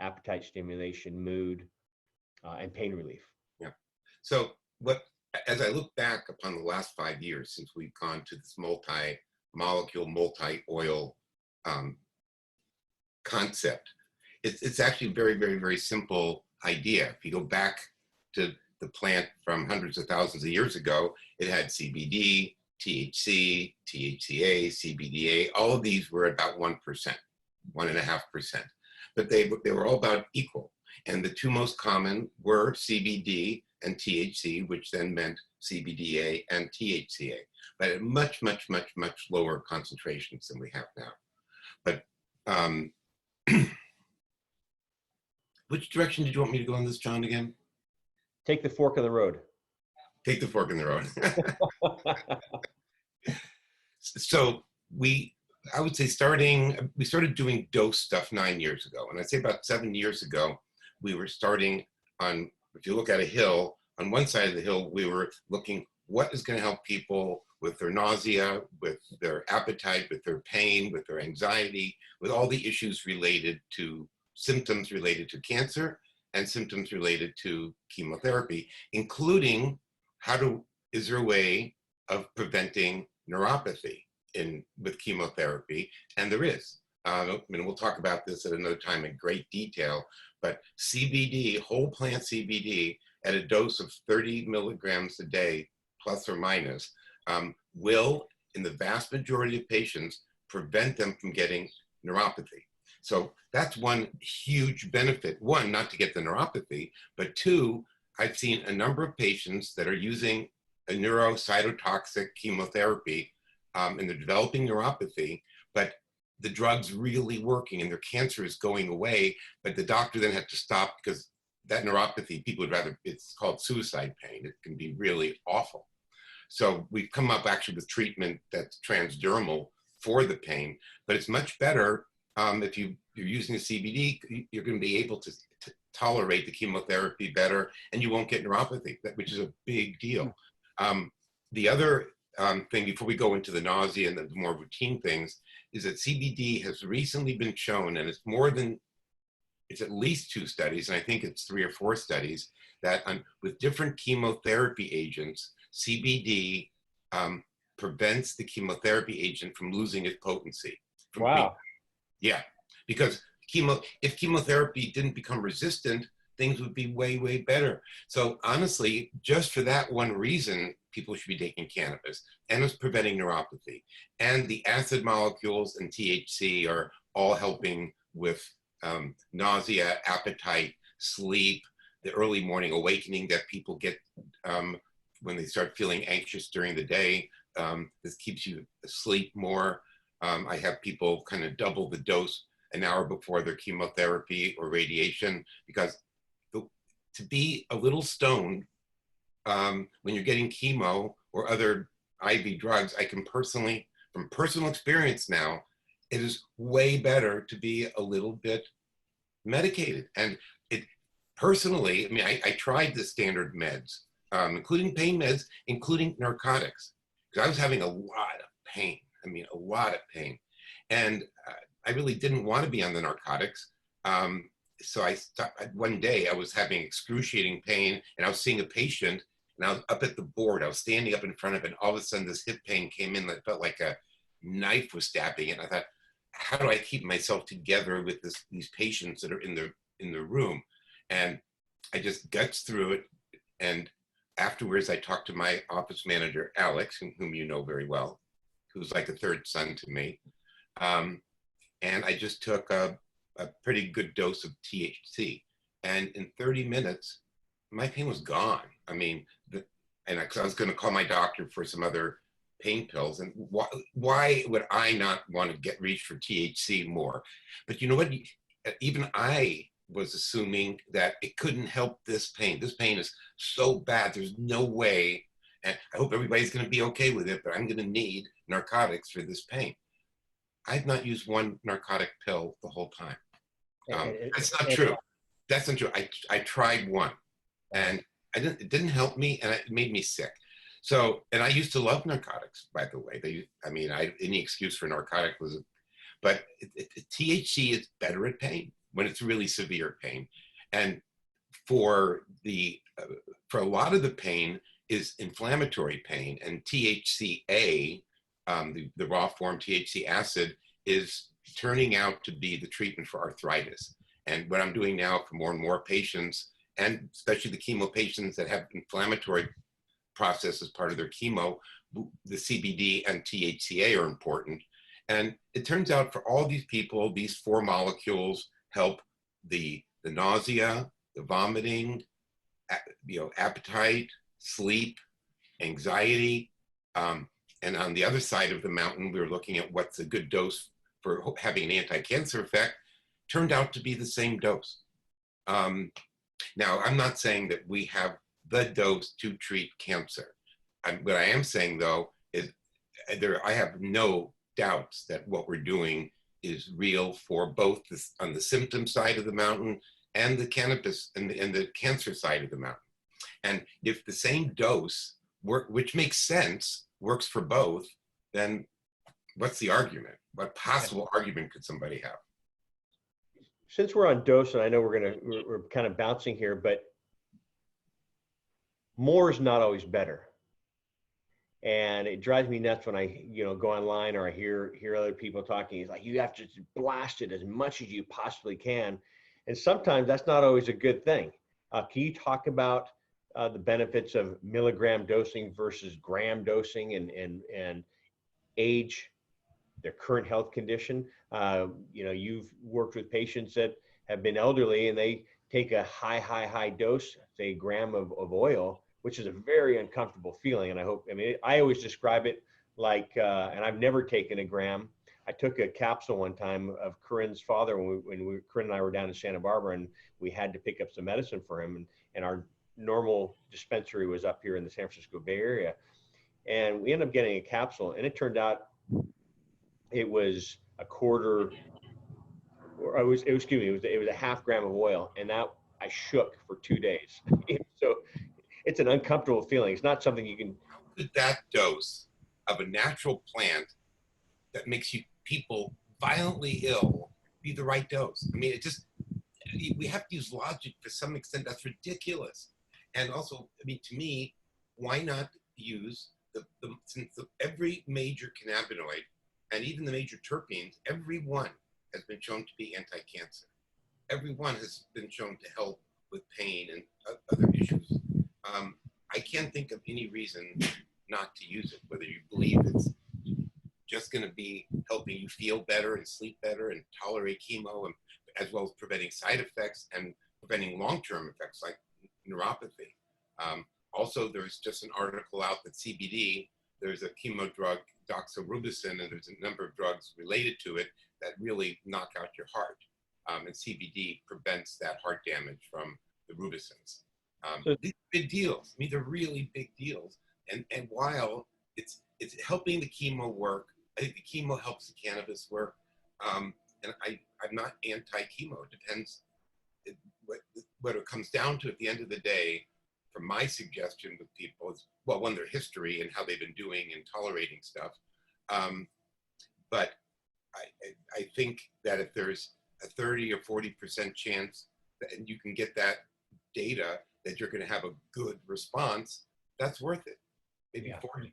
appetite stimulation, mood, and pain relief? Yeah. So as I look back upon the last 5 years since we've gone to this multi-molecule, multi-oil concept, it's actually a very, very, very simple idea. If you go back to the plant from hundreds of thousands of years ago, it had CBD, THC, THCA, CBDA. All of these were about 1%, 1.5%, but they were all about equal. And the two most common were CBD and THC, which then meant CBDA and THCA, but at much, much, much, much lower concentrations than we have now. But which direction did you want me to go on this, John, again? Take the fork in the road. Take the fork in the road. So I would say we started doing dose stuff 9 years ago. And I'd say about 7 years ago, we were starting on, if you look at a hill, on one side of the hill, we were looking what is going to help people with their nausea, with their appetite, with their pain, with their anxiety, with all the issues related to symptoms related to cancer and symptoms related to chemotherapy, including is there a way of preventing neuropathy with chemotherapy? And there is. I mean, we'll talk about this at another time in great detail, but CBD, whole plant CBD, at a dose of 30 milligrams a day, plus or minus, will, in the vast majority of patients, prevent them from getting neuropathy. So that's one huge benefit. One, not to get the neuropathy, but two, I've seen a number of patients that are using a neurocytotoxic chemotherapy and they're developing neuropathy, but the drug's really working and their cancer is going away, but the doctor then had to stop because that neuropathy, people would rather, it's called suicide pain. It can be really awful. So we've come up actually with treatment that's transdermal for the pain, but it's much better if you're using the CBD, you're going to be able to tolerate the chemotherapy better and you won't get neuropathy, which is a big deal. The other thing before we go into the nausea and the more routine things is that CBD has recently been shown, and it's at least 2 studies, and I think it's 3 or 4 studies, that with different chemotherapy agents, CBD prevents the chemotherapy agent from losing its potency. Wow. Yeah, because if chemotherapy didn't become resistant, things would be way, way better. So honestly, just for that one reason, people should be taking cannabis, and it's preventing neuropathy. And the acid molecules and THC are all helping with nausea, appetite, sleep, the early morning awakening that people get when they start feeling anxious during the day. This keeps you asleep more. I have people kind of double the dose an hour before their chemotherapy or radiation, because to be a little stoned when you're getting chemo or other IV drugs, I can personally, from personal experience now, it is way better to be a little bit medicated. And it personally, I mean, I tried the standard meds, including pain meds, including narcotics, because I was having a lot of pain. I mean, a lot of pain. And I really didn't want to be on the narcotics. So I stopped. One day I was having excruciating pain, and I was seeing a patient, and I was up at the board. I was standing up in front of it, and all of a sudden this hip pain came in that felt like a knife was stabbing it. And I thought, how do I keep myself together with these patients that are in the room? And I just guts through it. And afterwards, I talked to my office manager, Alex, whom you know very well, who's like a third son to me. And I just took a pretty good dose of THC. And in 30 minutes, my pain was gone. I mean, I was going to call my doctor for some other pain pills. And why would I not want to reach for THC more? But you know what? Even I was assuming that it couldn't help this pain. This pain is so bad. There's no way. And I hope everybody's going to be okay with it, but I'm going to need narcotics for this pain. I've not used one narcotic pill the whole time. That's not true. That's not true. I tried one, and it didn't help me, and it made me sick. So, and I used to love narcotics, by the way. Any excuse for narcotic was, but THC is better at pain when it's really severe pain. And for a lot of the pain is inflammatory pain, and THCA, the raw form THC acid, is turning out to be the treatment for arthritis. And what I'm doing now for more and more patients, and especially the chemo patients that have inflammatory process as part of their chemo, the CBD and THCA are important. And it turns out for all these people, these 4 molecules help the nausea, the vomiting, appetite, sleep, anxiety. And on the other side of the mountain, we were looking at what's a good dose for having an anti-cancer effect. Turned out to be the same dose. Now, I'm not saying that we have the dose to treat cancer. What I am saying, though, is I have no doubts that what we're doing is real for both on the symptom side of the mountain and the cannabis and the cancer side of the mountain. And if the same dose, which makes sense, works for both, then what's the argument? What possible argument could somebody have? Since we're on dose, and I know we're kind of bouncing here, but more is not always better. And it drives me nuts when I, go online or I hear other people talking. It's like, you have to blast it as much as you possibly can. And sometimes that's not always a good thing. Can you talk about the benefits of milligram dosing versus gram dosing and age, their current health condition? You've worked with patients that have been elderly and they take a high dose, say a gram of oil, which is a very uncomfortable feeling. And I always describe it like, and I've never taken a gram. I took a capsule one time of Corinne's father when Corinne and I were down in Santa Barbara, and we had to pick up some medicine for him. And our normal dispensary was up here in the San Francisco Bay Area. And we ended up getting a capsule, and it turned out it was a quarter, or it was a half gram of oil. And that I shook for 2 days. So it's an uncomfortable feeling. It's not something you can. How could that dose of a natural plant that makes people violently ill be the right dose? I mean, we have to use logic to some extent. That's ridiculous. And also, to me, why not use since every major cannabinoid and even the major terpenes, every one has been shown to be anti-cancer. Every one has been shown to help with pain and other issues. I can't think of any reason not to use it, whether you believe it's just going to be helping you feel better and sleep better and tolerate chemo, and as well as preventing side effects and preventing long-term effects like neuropathy. Also, there's just an article out that CBD, there's a chemo drug, doxorubicin, and there's a number of drugs related to it that really knock out your heart. And CBD prevents that heart damage from the rubicins. These are big deals. I mean, they're really big deals. And while it's helping the chemo work, I think the chemo helps the cannabis work. And I'm not anti-chemo. It depends what it comes down to at the end of the day. From my suggestion with people is, well, one, their history and how they've been doing and tolerating stuff. But I think that if there's a 30 or 40% chance that, and you can get that data that you're going to have a good response, that's worth it. Maybe 40%.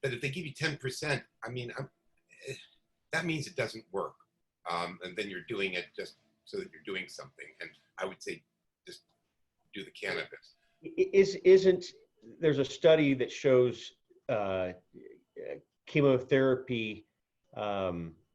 But if they give you 10%, I mean, that means it doesn't work. And then you're doing it just so that you're doing something. And I would say just do the cannabis. There's a study that shows chemotherapy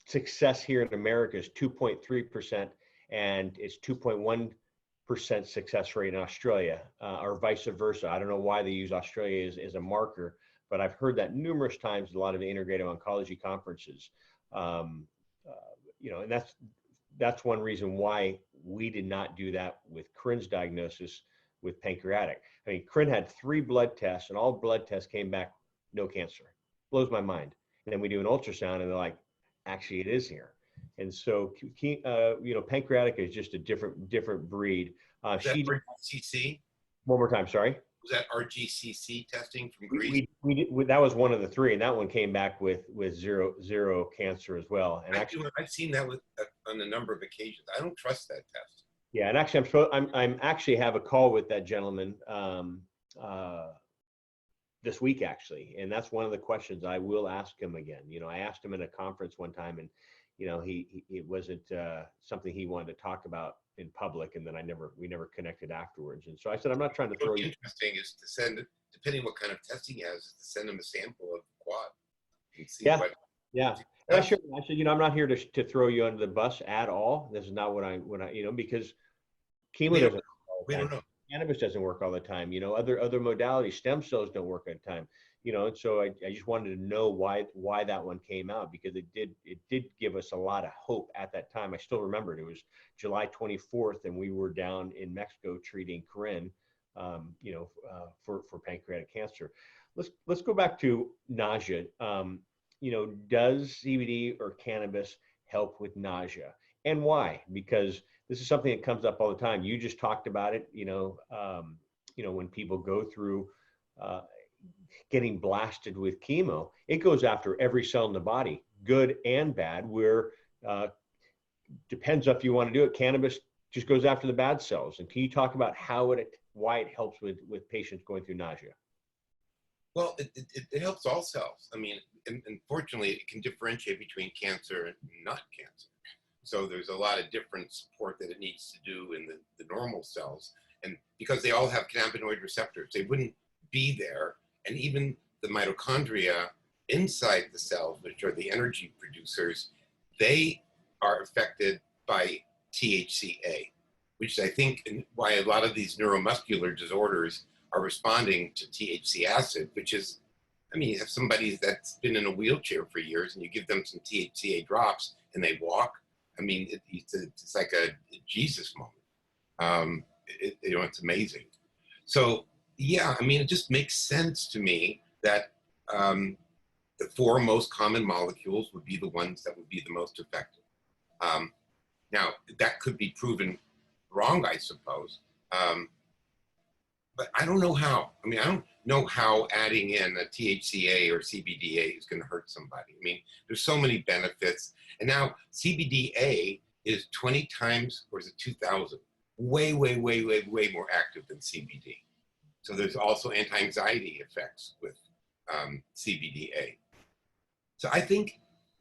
success here in America is 2.3%, and it's 2.1% success rate in Australia, or vice versa. I don't know why they use Australia as a marker, but I've heard that numerous times at a lot of the integrative oncology conferences. And that's one reason why we did not do that with Corinne's diagnosis with pancreatic. I mean, Corinne had 3 blood tests, and all blood tests came back no cancer. Blows my mind. And then we do an ultrasound, and they're like, actually, it is here. And so, pancreatic is just a different breed. She RGCC? One more time, sorry. Was that RGCC testing from Greece? That was one of the 3, and that one came back with zero cancer as well. And I've seen that on a number of occasions. I don't trust that test. Yeah, and actually, I'm actually have a call with that gentleman this week, actually, and that's one of the questions I will ask him again. I asked him in a conference one time, and it wasn't something he wanted to talk about in public, and then we never connected afterwards. And so I said, I'm not trying to throw you. What's interesting is to send, depending what kind of testing he has, is to send him a sample of the quad. And see yeah. And I said, I'm not here to throw you under the bus at all. This is not what I because chemo doesn't work all the time. We don't know. Cannabis doesn't work all the time. Other modalities, stem cells don't work all the time. And so I just wanted to know why that one came out, because it did give us a lot of hope at that time. I still remember it. It was July 24th, and we were down in Mexico treating Corinne, for pancreatic cancer. Let's go back to nausea. Does CBD or cannabis help with nausea, and why? Because this is something that comes up all the time. You just talked about it. When people go through getting blasted with chemo, it goes after every cell in the body, good and bad. Where depends on if you want to do it. Cannabis just goes after the bad cells. And can you talk about why it helps with patients going through nausea? Well, it helps all cells. I mean, and fortunately, it can differentiate between cancer and not cancer. So there's a lot of different support that it needs to do in the normal cells. And because they all have cannabinoid receptors, they wouldn't be there. And even the mitochondria inside the cells, which are the energy producers, they are affected by THCA, which I think why a lot of these neuromuscular disorders are responding to THC acid, which is, you have somebody that's been in a wheelchair for years and you give them some THCA drops and they walk. It's like a Jesus moment. It's amazing. So, yeah, it just makes sense to me that the 4 most common molecules would be the ones that would be the most effective. Now, that could be proven wrong, I suppose. But I don't know how. I don't know how adding in a THCA or CBDA is going to hurt somebody. There's so many benefits. And now CBDA is 20 times, or is it 2,000? Way, way, way, way, way more active than CBD. So there's also anti-anxiety effects with CBDA. So I think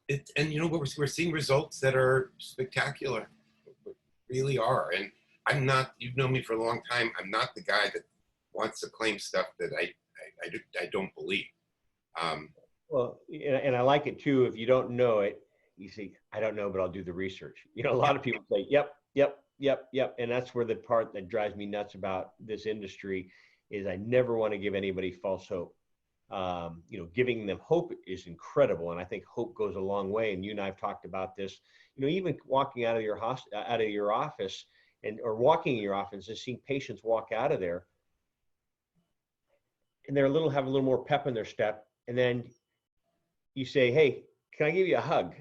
we're seeing results that are spectacular, really are. And I'm not, you've known me for a long time, I'm not the guy that wants to claim stuff that I don't believe. Well, and I like it too. If you don't know it, you say, I don't know, but I'll do the research. A lot of people say, yep. And that's where the part that drives me nuts about this industry is I never want to give anybody false hope. You know, giving them hope is incredible, and I think hope goes a long way. And you and I have talked about this. You know, even walking out of your office, or walking in your office and seeing patients walk out of there, and they're have a little more pep in their step, and then you say, "Hey, can I give you a hug?"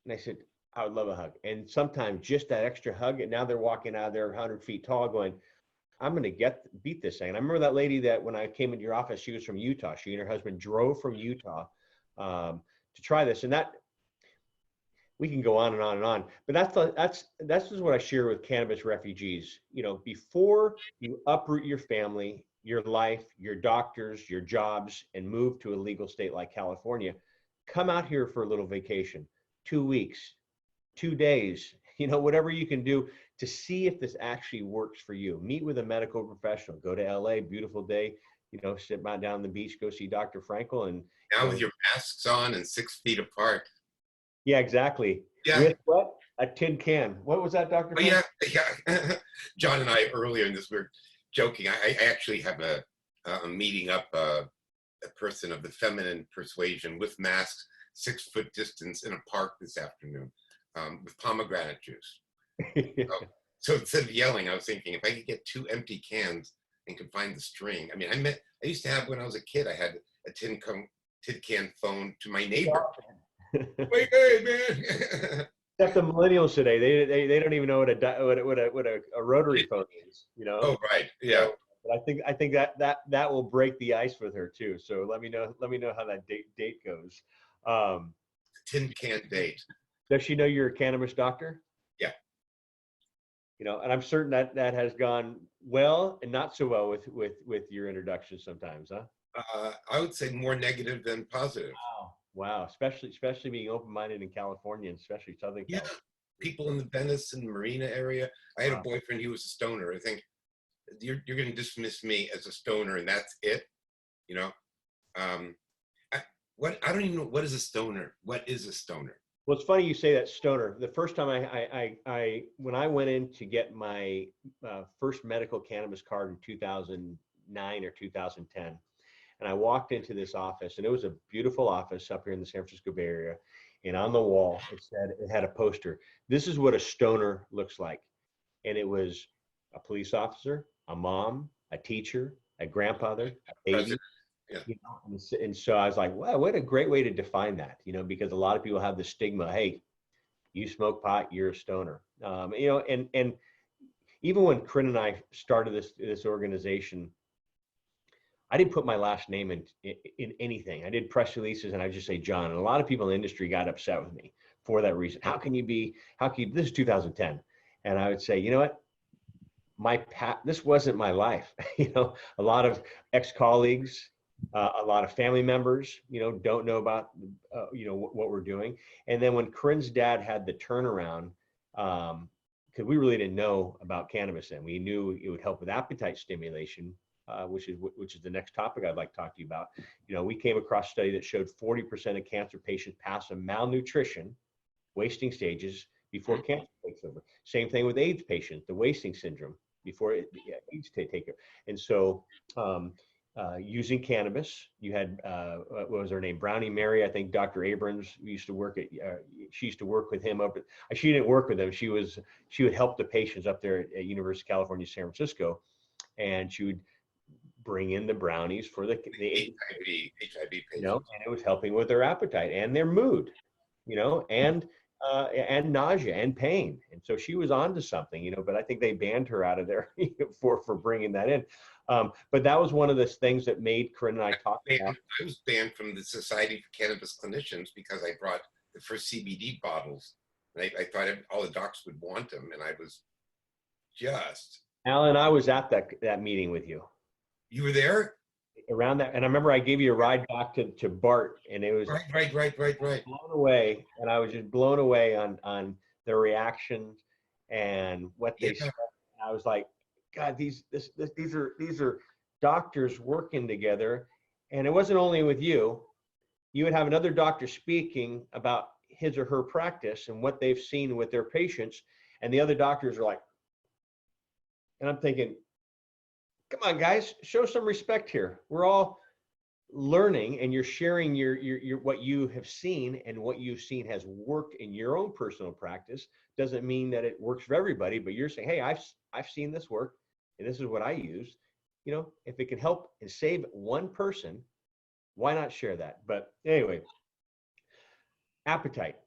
And I said, "I would love a hug." And sometimes just that extra hug, and now they're walking out of there 100 feet tall, going, "I'm going to beat this thing." And I remember that lady that when I came into your office, she was from Utah. She and her husband drove from Utah to try this. And that, we can go on and on and on. But that's just what I share with cannabis refugees. You know, before you uproot your family, your life, your doctors, your jobs, and move to a legal state like California, come out here for a little vacation, 2 weeks, 2 days, you know, whatever you can do to see if this actually works for you. Meet with a medical professional, go to LA, beautiful day, you know, sit down on the beach, go see Dr. Frankel. And Now with your masks on and 6 feet apart. Yeah, exactly. Yeah. With what? A tin can. What was that, Dr. Oh, Frankel? yeah. John and I earlier in this, we were joking. I actually have a meeting up a person of the feminine persuasion with masks, 6 foot distance in a park this afternoon with pomegranate juice. So instead of yelling, I was thinking if I could get 2 empty cans and could find the string. I mean, I used to have, when I was a kid, I had a tin can phone to my neighbor. Wait, hey, man. Except the millennials today, they don't even know what a rotary phone is, you know? Oh, right. Yeah. So, but I think that will break the ice with her too. So let me know how that date goes. Tin can date. Does she know you're a cannabis doctor? Yeah. You know, and I'm certain that has gone well and not so well with your introduction sometimes, huh? I would say more negative than positive. Wow. Especially being open-minded in California, and especially Southern California. People in the Venice and Marina area. I had a boyfriend, he was a stoner. I think you're going to dismiss me as a stoner and that's it. You know, I don't even know, what is a stoner? What is a stoner? Well, it's funny you say that, stoner. The first time when I went in to get my first medical cannabis card in 2009 or 2010, and I walked into this office, and it was a beautiful office up here in the San Francisco Bay Area. And on the wall, it had a poster. This is what a stoner looks like. And it was a police officer, a mom, a teacher, a grandfather, a baby. Yeah. You know, and so I was like, wow, what a great way to define that, you know, because a lot of people have the stigma, hey, you smoke pot, you're a stoner. You know, and even when Corinne and I started this organization, I didn't put my last name in anything. I did press releases and I just say John. And a lot of people in the industry got upset with me for that reason. This is 2010. And I would say, you know what? This wasn't my life. You know, a lot of ex-colleagues, a lot of family members, you know, don't know about, you know, what we're doing. And then when Corinne's dad had the turnaround, because we really didn't know about cannabis then. We knew it would help with appetite stimulation, which is the next topic I'd like to talk to you about. You know, we came across a study that showed 40% of cancer patients pass a malnutrition, wasting stages before cancer takes over. Same thing with AIDS patients, the wasting syndrome before AIDS take over. And so using cannabis, you had, what was her name? Brownie Mary, I think Dr. Abrams used to work she used to work with him she didn't work with him. She would help the patients up there at University of California, San Francisco. And she would bring in the brownies for the HIV patients. You know, and it was helping with their appetite and their mood, you know, and nausea and pain. And so she was onto something, you know, but I think they banned her out of there for bringing that in. But that was one of the things that made Corinne and I talk about. I was banned from the Society for Cannabis Clinicians because I brought the first CBD bottles. And I thought all the docs would want them. And I was just... Allan, I was at that meeting with you. You were there? Around that, and I remember I gave you a ride back to Bart, and it was right. Blown away, and I was just blown away on their reactions and what they said. And I was like, God, these are doctors working together, and it wasn't only with you. You would have another doctor speaking about his or her practice and what they've seen with their patients, and the other doctors are like, and I'm thinking, come on, guys, show some respect here. We're all learning, and you're sharing your what you have seen, and what you've seen has worked in your own personal practice. Doesn't mean that it works for everybody, but you're saying, hey, I've seen this work, and this is what I use. You know, if it can help and save one person, why not share that? But anyway, appetite.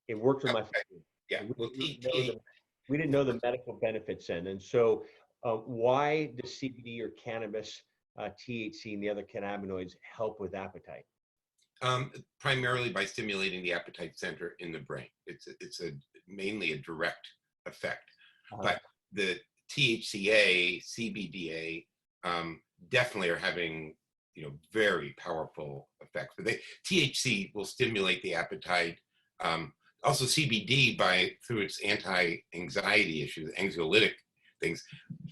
It worked for my family. Yeah. We Well, didn't know we didn't know the medical benefits in. And so why does CBD or cannabis, THC and the other cannabinoids help with appetite? Primarily by stimulating the appetite center in the brain. It's mainly a direct effect. But the THCA, CBDA definitely are having, very powerful effects. But THC will stimulate the appetite. Also CBD through its anti-anxiety issues, anxiolytic things.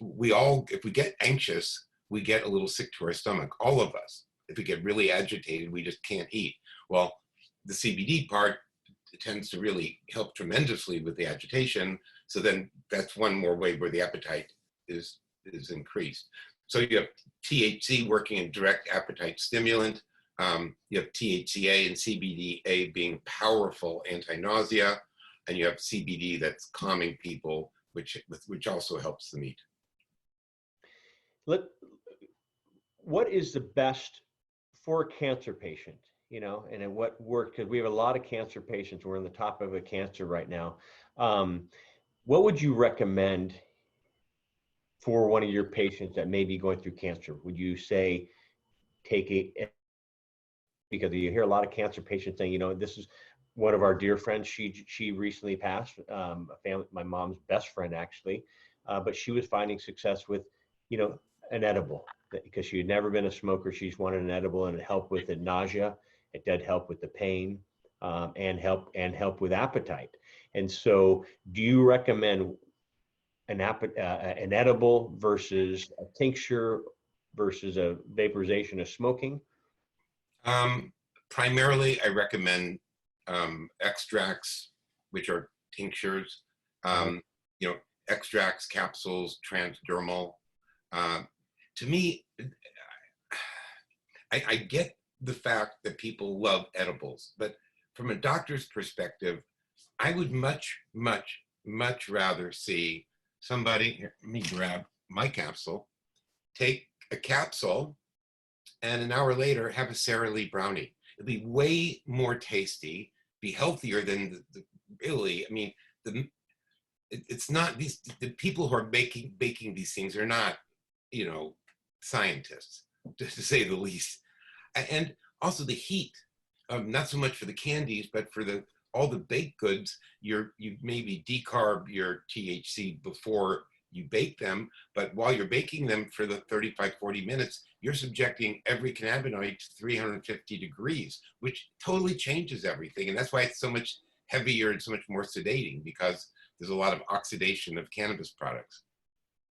If we get anxious, we get a little sick to our stomach, all of us. If we get really agitated, we just can't eat. Well, the CBD part tends to really help tremendously with the agitation. So then that's one more way where the appetite is increased. So you have THC working in direct appetite stimulant. You have THCA and CBDA being powerful anti-nausea, and you have CBD that's calming people, which also helps them eat. What is the best for a cancer patient, and in what work? Because we have a lot of cancer patients. We're on the top of a cancer right now. What would you recommend for one of your patients that may be going through cancer? Would you say take because you hear a lot of cancer patients saying, this is one of our dear friends. She recently passed, my mom's best friend actually, but she was finding success with, an edible, because she had never been a smoker. She's wanted an edible, and it helped with the nausea. It did help with the pain, and help with appetite. And so, do you recommend an edible versus a tincture versus a vaporization of smoking? Primarily, I recommend extracts, which are tinctures. Extracts, capsules, transdermal. To me, I get the fact that people love edibles, but from a doctor's perspective, I would much, much, much rather see somebody, here, let me grab my capsule, take a capsule, and an hour later have a Sara Lee brownie. It'd be way more tasty, be healthier than really, I mean, it's not the people who are baking these things are not, scientists, to say the least. And also the heat, not so much for the candies, but for all the baked goods. You maybe decarb your THC before you bake them, but while you're baking them for the 35, 40 minutes, you're subjecting every cannabinoid to 350 degrees, which totally changes everything. And that's why it's so much heavier and so much more sedating, because there's a lot of oxidation of cannabis products.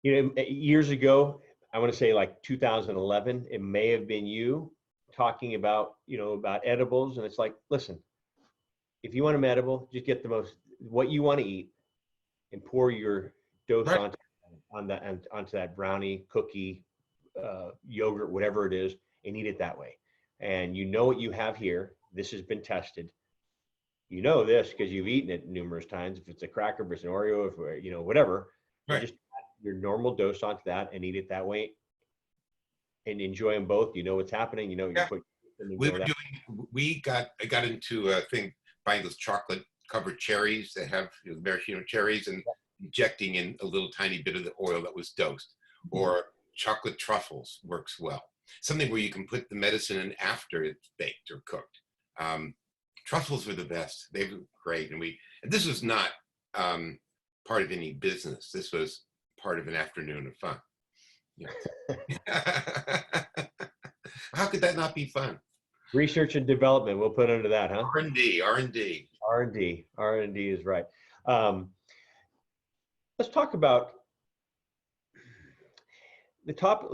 Years ago, I want to say like 2011, it may have been you talking about, about edibles. And it's like, listen, if you want an edible, just get what you want to eat and pour your dose Right. onto that brownie, cookie, yogurt, whatever it is, and eat it that way. And what you have here. This has been tested. You know this because you've eaten it numerous times. If it's a cracker, if it's an Oreo, if whatever, Right. just add your normal dose onto that and eat it that way, and enjoy them both. You know what's happening. Yeah. I got into a thing buying those chocolate covered cherries that have maraschino cherries, and injecting in a little tiny bit of the oil that was dosed. Or chocolate truffles works well. Something where you can put the medicine in after it's baked or cooked. Truffles were the best. They were great. And this was not part of any business. This was part of an afternoon of fun. How could that not be fun? Research and development, we'll put under that, huh? R&D. R&D is right. Let's talk about the top.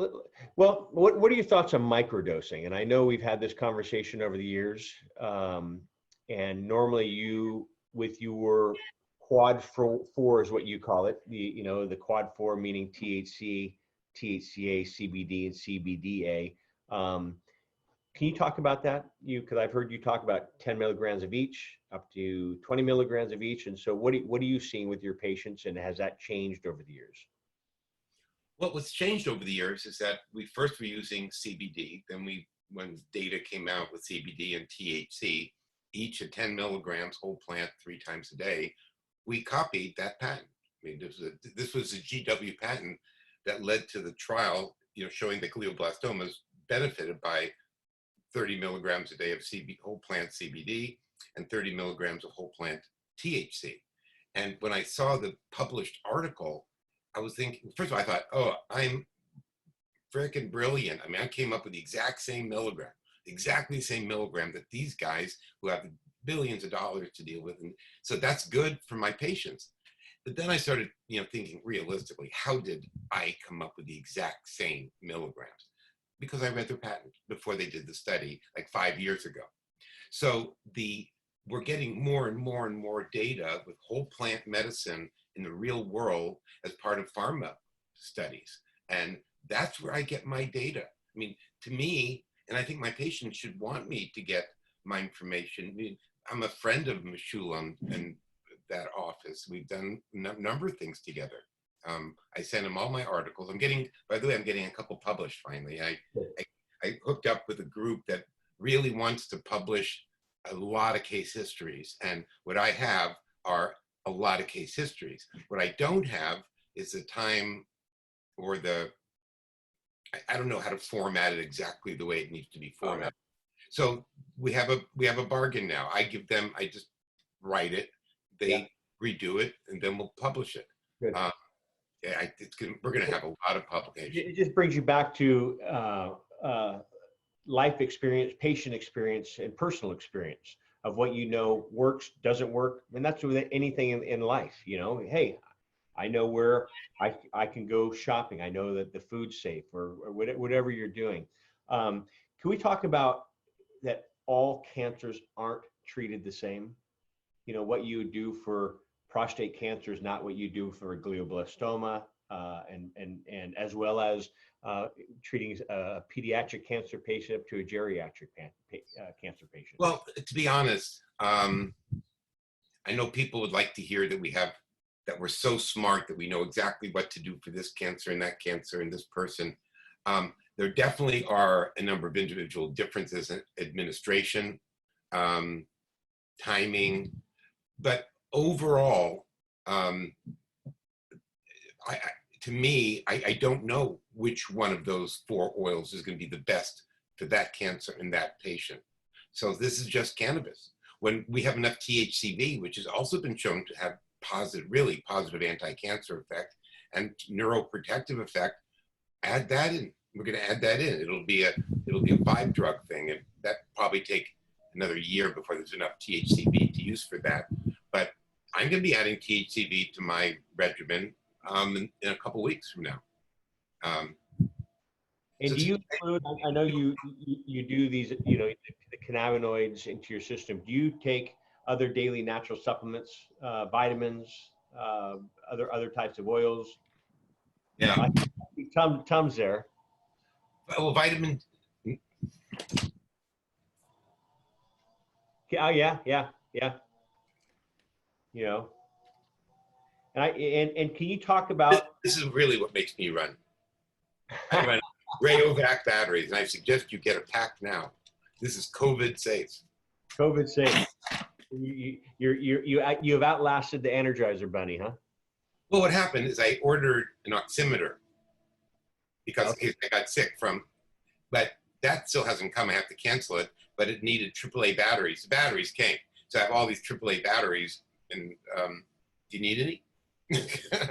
Well, what are your thoughts on microdosing? And I know we've had this conversation over the years. And normally you, with your quad 4 is what you call it. The quad 4 meaning THC, THCA, CBD, and CBDA. Can you talk about that? Because I've heard you talk about 10 milligrams of each, up to 20 milligrams of each. And so what are you seeing with your patients, and has that changed over the years? What's changed over the years is that we first were using CBD, then when data came out with CBD and THC, each at 10 milligrams whole plant 3 times a day, we copied that patent. I mean, this was a GW patent that led to the trial, showing that glioblastomas benefited by 30 milligrams a day of whole plant CBD and 30 milligrams of whole plant THC. And when I saw the published article, I was thinking, first of all, I thought, oh, I'm freaking brilliant. I mean, I came up with the exact same milligram, exactly the same milligram that these guys who have billions of dollars to deal with. And so that's good for my patients. But then I started, thinking realistically, how did I come up with the exact same milligrams? Because I read their patent before they did the study, like 5 years ago. So we're getting more and more and more data with whole plant medicine in the real world as part of pharma studies. And that's where I get my data. I mean, to me, and I think my patients should want me to get my information. I mean, I'm a friend of Meshulam and that office. We've done a number of things together. I sent him all my articles. By the way, I'm getting a couple published finally. I hooked up with a group that really wants to publish a lot of case histories. And what I have are a lot of case histories. What I don't have is the time or I don't know how to format it exactly the way it needs to be formatted. So we have a bargain now. I just write it, they redo it, and then we'll publish it. Good. We're going to have a lot of publications. It just brings you back to life experience, patient experience, and personal experience of what works, doesn't work. And that's with anything in life, hey, I know where I can go shopping. I know that the food's safe or whatever you're doing. Can we talk about that all cancers aren't treated the same? What you do for prostate cancer is not what you do for a glioblastoma, and as well as treating a pediatric cancer patient up to a geriatric cancer patient. Well, to be honest, I know people would like to hear that we're so smart that we know exactly what to do for this cancer and that cancer and this person. There definitely are a number of individual differences in administration, timing, but overall, to me, I don't know which one of those 4 oils is going to be the best for that cancer in that patient. So this is just cannabis. When we have enough THCV, which has also been shown to have really positive anti-cancer effect and neuroprotective effect, add that in. We're going to add that in. It'll be a 5-drug thing, and that probably take another year before there's enough THCV to use for that. But I'm going to be adding THCV to my regimen in a couple weeks from now. And do you include? I know you do these, the cannabinoids into your system. Do you take other daily natural supplements, vitamins, other types of oils? Yeah. Tom's there. Well, vitamin. Oh yeah. And can you talk about? This is really what makes me run. I run Rayovac batteries, and I suggest you get a pack now. This is COVID safe. COVID safe. You've outlasted the Energizer Bunny, huh? Well, what happened is I ordered an oximeter because I got sick but that still hasn't come. I have to cancel it, but it needed AAA batteries. The batteries came. So I have all these AAA batteries, and do you need any?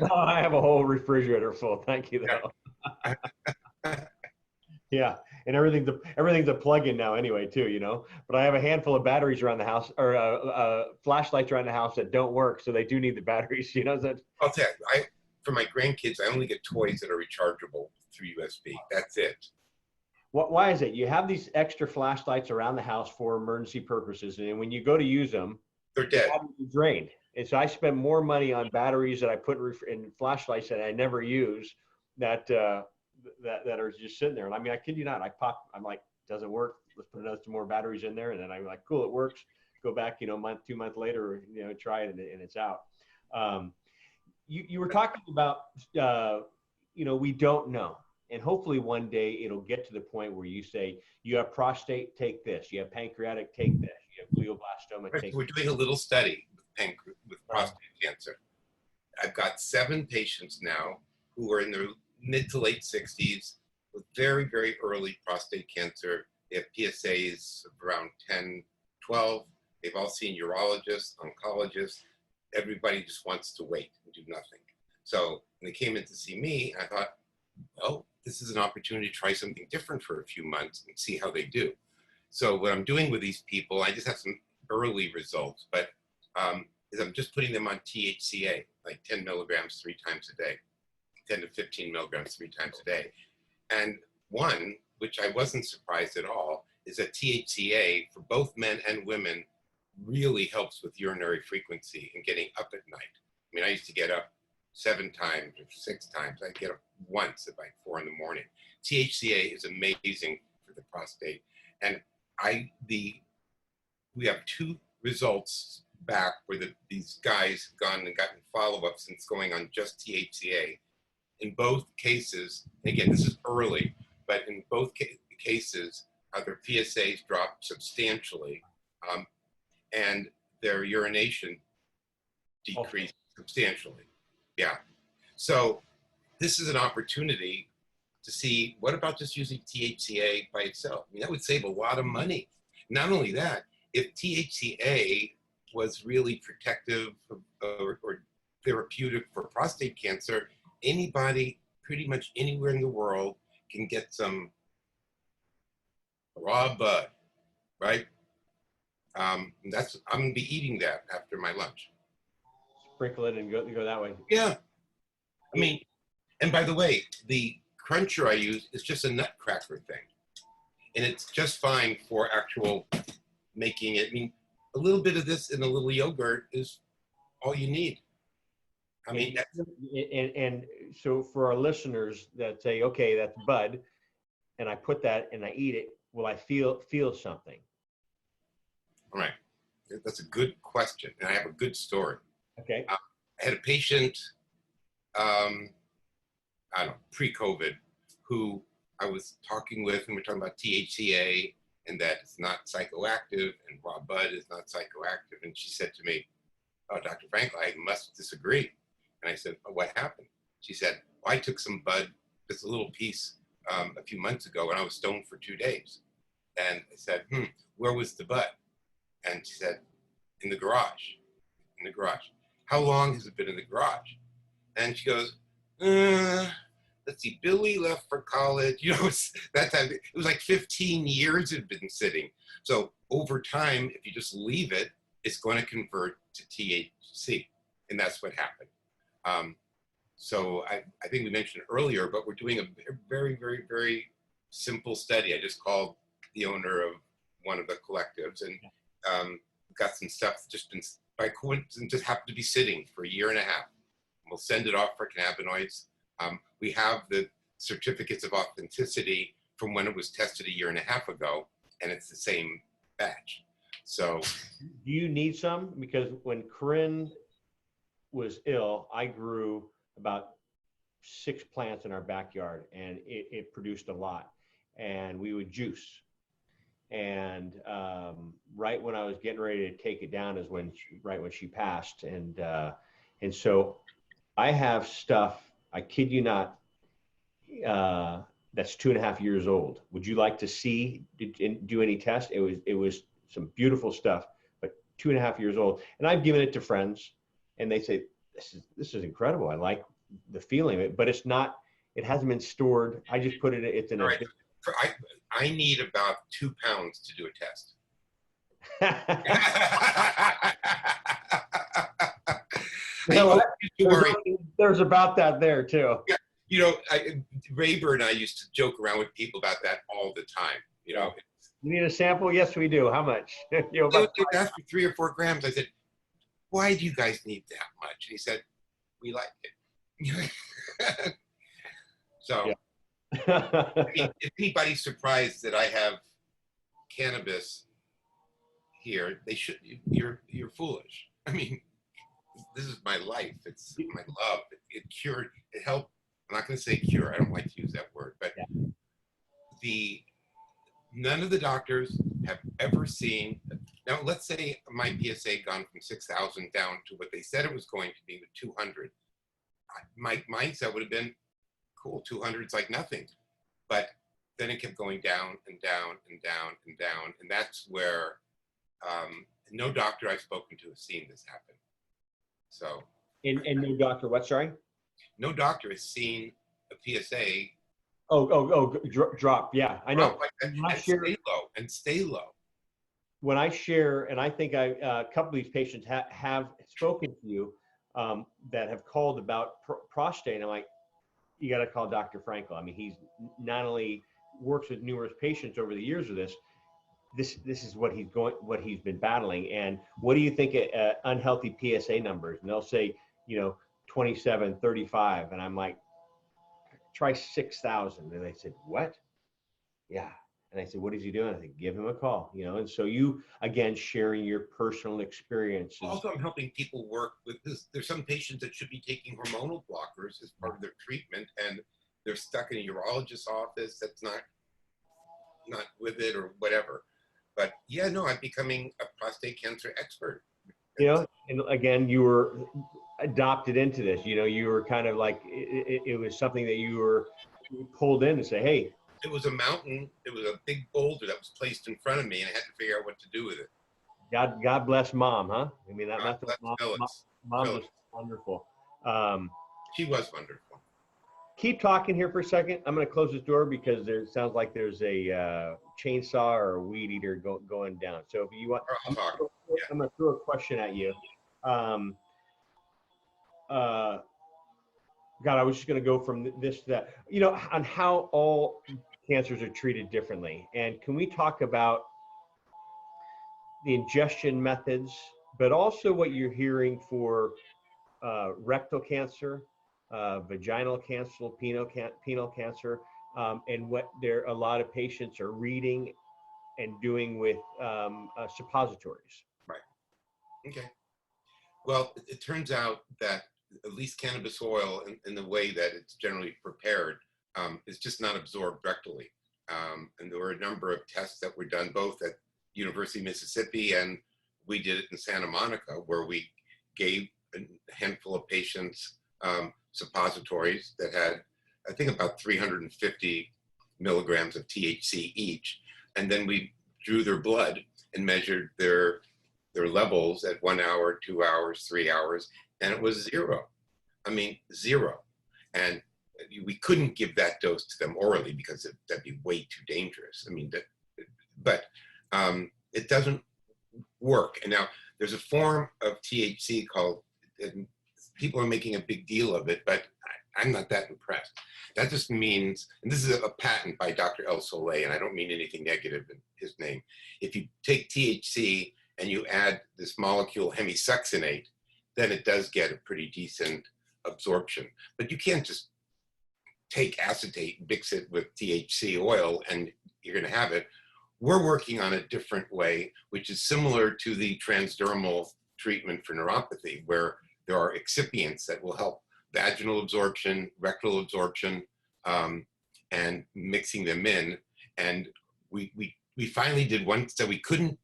Oh, I have a whole refrigerator full. Thank you, though. Yeah, and everything's a plug-in now anyway, too, But I have a handful of batteries around the house, or flashlights around the house that don't work, so they do need the batteries, So I'll tell you, for my grandkids, I only get toys that are rechargeable through USB. That's it. Why is it? You have these extra flashlights around the house for emergency purposes, and when you go to use them, they're dead. They're drained. And so I spend more money on batteries that I put in flashlights that I never use that that are just sitting there. And I mean, I kid you not, I'm like, doesn't work. Let's put another some more batteries in there. And then I'm like, cool, it works. Go back, month, 2 months later, try it and it's out. You were talking about, we don't know. And hopefully one day it'll get to the point where you say, you have prostate, take this. You have pancreatic, take this. You have glioblastoma, take We're doing a little study with prostate cancer. I've got 7 patients now who are in their mid to late 60s with very, very early prostate cancer. They have PSAs of around 10, 12. They've all seen urologists, oncologists. Everybody just wants to wait and do nothing. So when they came in to see me, I thought, well, this is an opportunity to try something different for a few months and see how they do. So what I'm doing with these people, I just have some early results, but is I'm just putting them on THCA, like 10 milligrams 3 times a day, 10 to 15 milligrams 3 times a day. And one, which I wasn't surprised at all, is that THCA for both men and women really helps with urinary frequency and getting up at night. I mean, I used to get up 7 times or 6 times. I'd get up once at like 4 in the morning. THCA is amazing for the prostate. And we have 2 results back where these guys have gone and gotten follow-up since going on just THCA. In both cases, again, this is early, but in both cases, their PSAs dropped substantially, and their urination decreased substantially. Yeah. So this is an opportunity to see, what about just using THCA by itself? I mean, that would save a lot of money. Not only that, if THCA was really protective or therapeutic for prostate cancer, anybody pretty much anywhere in the world can get some raw bud, right? I'm gonna be eating that after my lunch. Sprinkle it and go that way. Yeah. I mean, and by the way, the cruncher I use is just a nutcracker thing. And it's just fine for actual making it. I mean, a little bit of this and a little yogurt is all you need. I mean, and so for our listeners that say, okay, that's bud, and I put that and I eat it, will I feel something? All right. That's a good question. And I have a good story. Okay. I had a patient, I don't know, pre-COVID, who I was talking with, and we're talking about THCA and that it's not psychoactive and raw bud is not psychoactive. And she said to me, "Oh, Dr. Frankel, I must disagree." And I said, "Oh, what happened?" She said, "Well, I took some bud, just a little piece, a few months ago, and I was stoned for 2 days." And I said, "Where was the bud?" And she said, "In the garage, in the garage." "How long has it been in the garage?" And she goes, let's see, Billy left for college. That time, it was like 15 years it had been sitting. So over time, if you just leave it, it's going to convert to THC. And that's what happened. So I think we mentioned earlier, but we're doing a very, very, very simple study. I just called the owner of one of the collectives and got some stuff that's just been, by coincidence, just happened to be sitting for 1.5 years. We'll send it off for cannabinoids. We have the certificates of authenticity from when it was tested 1.5 years ago, and it's the same batch. So, do you need some? Because when Corinne was ill, I grew about 6 plants in our backyard, and it produced a lot, and we would juice. And right when I was getting ready to take it down is when she passed, and so I have stuff. I kid you not. That's 2.5 years old. Would you like to do any tests? It was some beautiful stuff, but 2.5 years old. And I've given it to friends, and they say this is incredible. I like the feeling of it, but it's not. It hasn't been stored. I just put it. It's in a. Right. I need about 2 pounds to do a test. There's about that there too. Yeah, Rayburn and I used to joke around with people about that all the time. You need a sample? Yes, we do. How much? They asked me 3 or 4 grams. I said, "Why do you guys need that much?" And he said, "We like it." So, yeah. I mean, if anybody's surprised that I have cannabis here, they should. You're foolish. I mean, this is my life. It's my love. It cured. It helped. I'm not going to say cure. I don't like to use that word, but the none of the doctors have ever seen. Now, let's say my PSA gone from 6,000 down to what they said it was going to be with 200. My mindset would have been, cool, 200 is like nothing. But then it kept going down and down and down and down. And that's where no doctor I've spoken to has seen this happen. So. And no doctor, what, sorry? No doctor has seen a PSA. Drop. Yeah, I know. Like that, and stay low and stay low. When I share, and I think a couple of these patients have spoken to you that have called about prostate, and I'm like, you got to call Dr. Frankel. I mean, he's not only works with numerous patients over the years of this. This is what he's been battling. And what do you think unhealthy PSA numbers? And they'll say, 27, 35, and I'm like, try 6,000. And they said, what? Yeah. And I said, what is he doing? I said, give him a call, and so you, again, sharing your personal experiences. Also, I'm helping people work with this. There's some patients that should be taking hormonal blockers as part of their treatment, and they're stuck in a urologist's office that's not with it or whatever. But yeah, no, I'm becoming a prostate cancer expert. And again, you were adopted into this. You were kind of like, it was something that you were pulled in to say, hey. It was a mountain. It was a big boulder that was placed in front of me, and I had to figure out what to do with it. God bless Mom, huh? I mean, Mom was wonderful. She was wonderful. Keep talking here for a second. I'm going to close this door because there sounds like there's a chainsaw or a weed eater going down. So if you want, I'm going to throw a question at you. God, I was just going to go from this to that, on how all cancers are treated differently. And can we talk about the ingestion methods, but also what you're hearing for rectal cancer, vaginal cancer, penile cancer, and what a lot of patients are reading and doing with suppositories. Right. Okay. Well, it turns out that at least cannabis oil, in the way that it's generally prepared, is just not absorbed rectally. And there were a number of tests that were done both at University of Mississippi, and we did it in Santa Monica, where we gave a handful of patients suppositories that had, I think, about 350 milligrams of THC each. And then we drew their blood and measured their levels at 1 hour, 2 hours, 3 hours, and it was zero. I mean, zero. And we couldn't give that dose to them orally because that'd be way too dangerous. I mean, but it doesn't work. And now there's a form of THC called, and people are making a big deal of it, but I'm not that impressed. That just means, and this is a patent by Dr. El Soleil, and I don't mean anything negative in his name. If you take THC and you add this molecule hemisuccinate, then it does get a pretty decent absorption. But you can't just take acetate, mix it with THC oil, and you're going to have it. We're working on a different way, which is similar to the transdermal treatment for neuropathy, where there are excipients that will help vaginal absorption, rectal absorption, and mixing them in. And we finally did one, so we couldn't,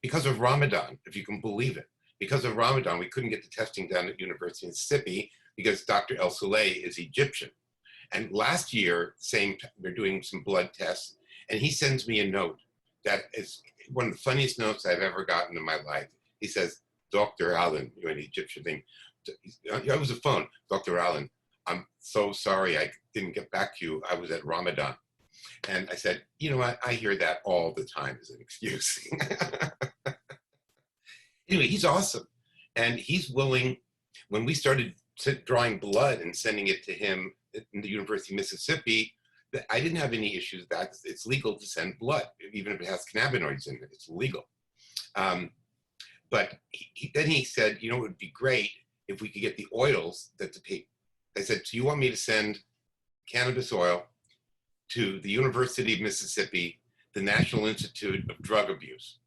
because of Ramadan, if you can believe it. Because of Ramadan, we couldn't get the testing done at University of Mississippi because Dr. El Soleil is Egyptian. And last year, they're doing some blood tests, and he sends me a note that is one of the funniest notes I've ever gotten in my life. He says, Dr. Allan, you're an Egyptian thing. I was a phone, Dr. Allan, I'm so sorry I didn't get back to you. I was at Ramadan. And I said, you know what? I hear that all the time as an excuse. Anyway, he's awesome. And he's willing, when we started drawing blood and sending it to him in the University of Mississippi, I didn't have any issues with that. It's legal to send blood, even if it has cannabinoids in it, it's legal. But then he said, it would be great if we could get the oils that I said, so you want me to send cannabis oil to the University of Mississippi, the National Institute of Drug Abuse.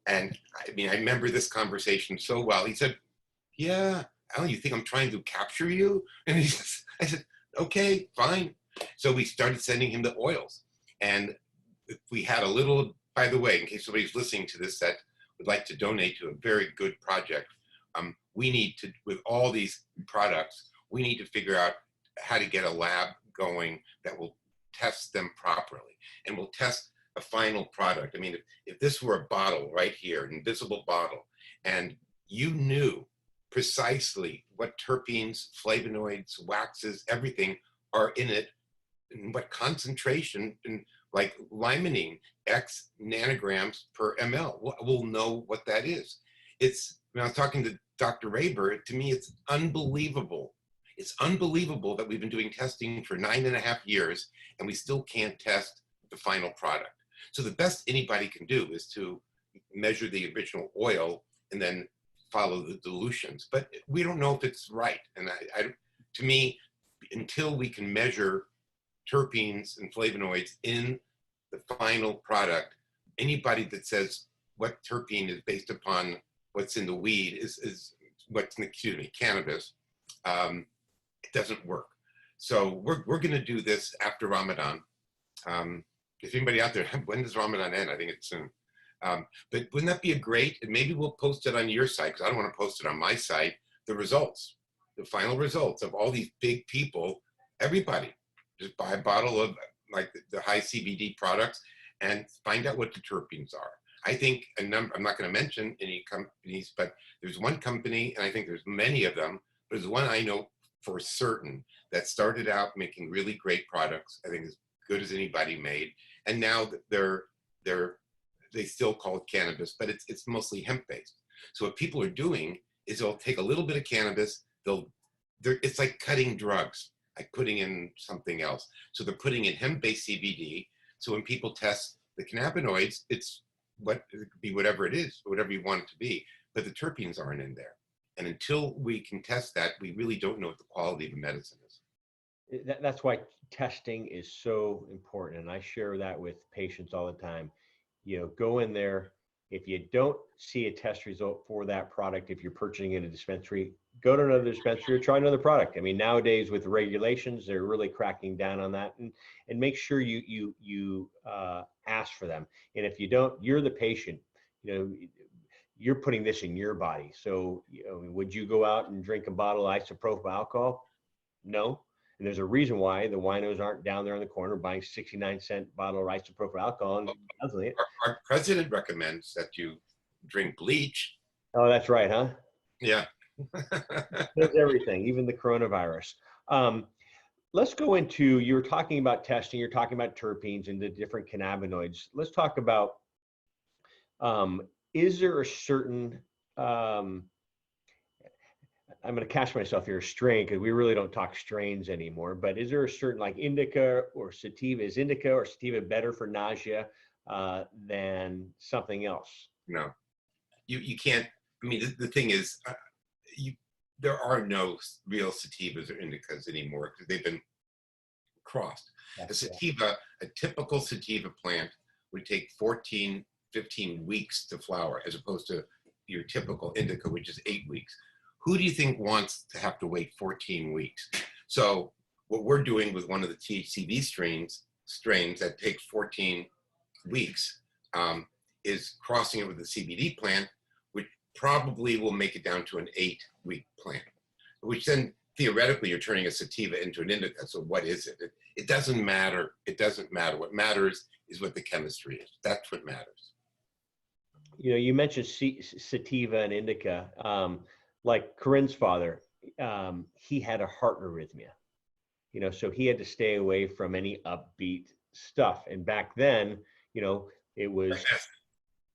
And I mean, I remember this conversation so well. He said, yeah, Allan, you think I'm trying to capture you? And I said, okay, fine. So we started sending him the oils. And we had a little, by the way, in case somebody's listening to this that would like to donate to a very good project, we need to, with all these products, we need to figure out how to get a lab going that will test them properly and will test a final product. I mean, if this were a bottle right here, an invisible bottle, and you knew precisely what terpenes, flavonoids, waxes, everything are in it, and what concentration, and like limonene, X nanograms per ml, we'll know what that is. It's, when I was talking to Dr. Raber, to me, it's unbelievable. It's unbelievable that we've been doing testing for 9.5 years and we still can't test the final product. So the best anybody can do is to measure the original oil and then follow the dilutions. But we don't know if it's right. And to me, until we can measure terpenes and flavonoids in the final product, anybody that says what terpene is based upon what's in the weed is what's in, excuse me, cannabis, it doesn't work. So we're going to do this after Ramadan. If anybody out there, when does Ramadan end? I think it's soon. But wouldn't that be a great, and maybe we'll post it on your site, because I don't want to post it on my site, the results, the final results of all these big people, everybody. Just buy a bottle of like the high CBD products and find out what the terpenes are. I think a number, I'm not going to mention any companies, but there's one company, and I think there's many of them, but there's one I know for certain that started out making really great products, I think as good as anybody made, and now they still call it cannabis, but it's mostly hemp-based. So what people are doing is they'll take a little bit of cannabis, it's like cutting drugs, like putting in something else. So they're putting in hemp-based CBD. So when people test the cannabinoids, it could be whatever it is, whatever you want it to be, but the terpenes aren't in there. And until we can test that, we really don't know what the quality of the medicine is. That's why testing is so important. And I share that with patients all the time. Go in there. If you don't see a test result for that product, if you're purchasing in a dispensary, go to another dispensary or try another product. I mean, nowadays with regulations, they're really cracking down on that, and make sure you ask for them. And if you don't, you're the patient. You're putting this in your body. So, would you go out and drink a bottle of isopropyl alcohol? No. And there's a reason why the winos aren't down there on the corner buying 69-cent bottle of isopropyl alcohol and guzzling it. Our president recommends that you drink bleach. Oh, that's right, huh? Yeah. Does everything, even the coronavirus. Let's go into, you were talking about testing, you're talking about terpenes and the different cannabinoids. Let's talk about, is there a certain, I'm going to catch myself here, strain, because we really don't talk strains anymore, but is there a certain, like indica or sativa, is indica or sativa better for nausea than something else? No, you can't. I mean, the thing is, there are no real sativas or indicas anymore because they've been crossed. A sativa, a typical sativa plant would take 14, 15 weeks to flower, as opposed to your typical indica, which is 8 weeks. Who do you think wants to have to wait 14 weeks? So what we're doing with one of the THCV strains that take 14 weeks is crossing it with the CBD plant, which probably will make it down to an 8-week plant, which then theoretically you're turning a sativa into an indica. So what is it? It doesn't matter. It doesn't matter. What matters is what the chemistry is. That's what matters. You mentioned sativa and indica. Like Corinne's father, he had a heart arrhythmia, so he had to stay away from any upbeat stuff. And back then, it was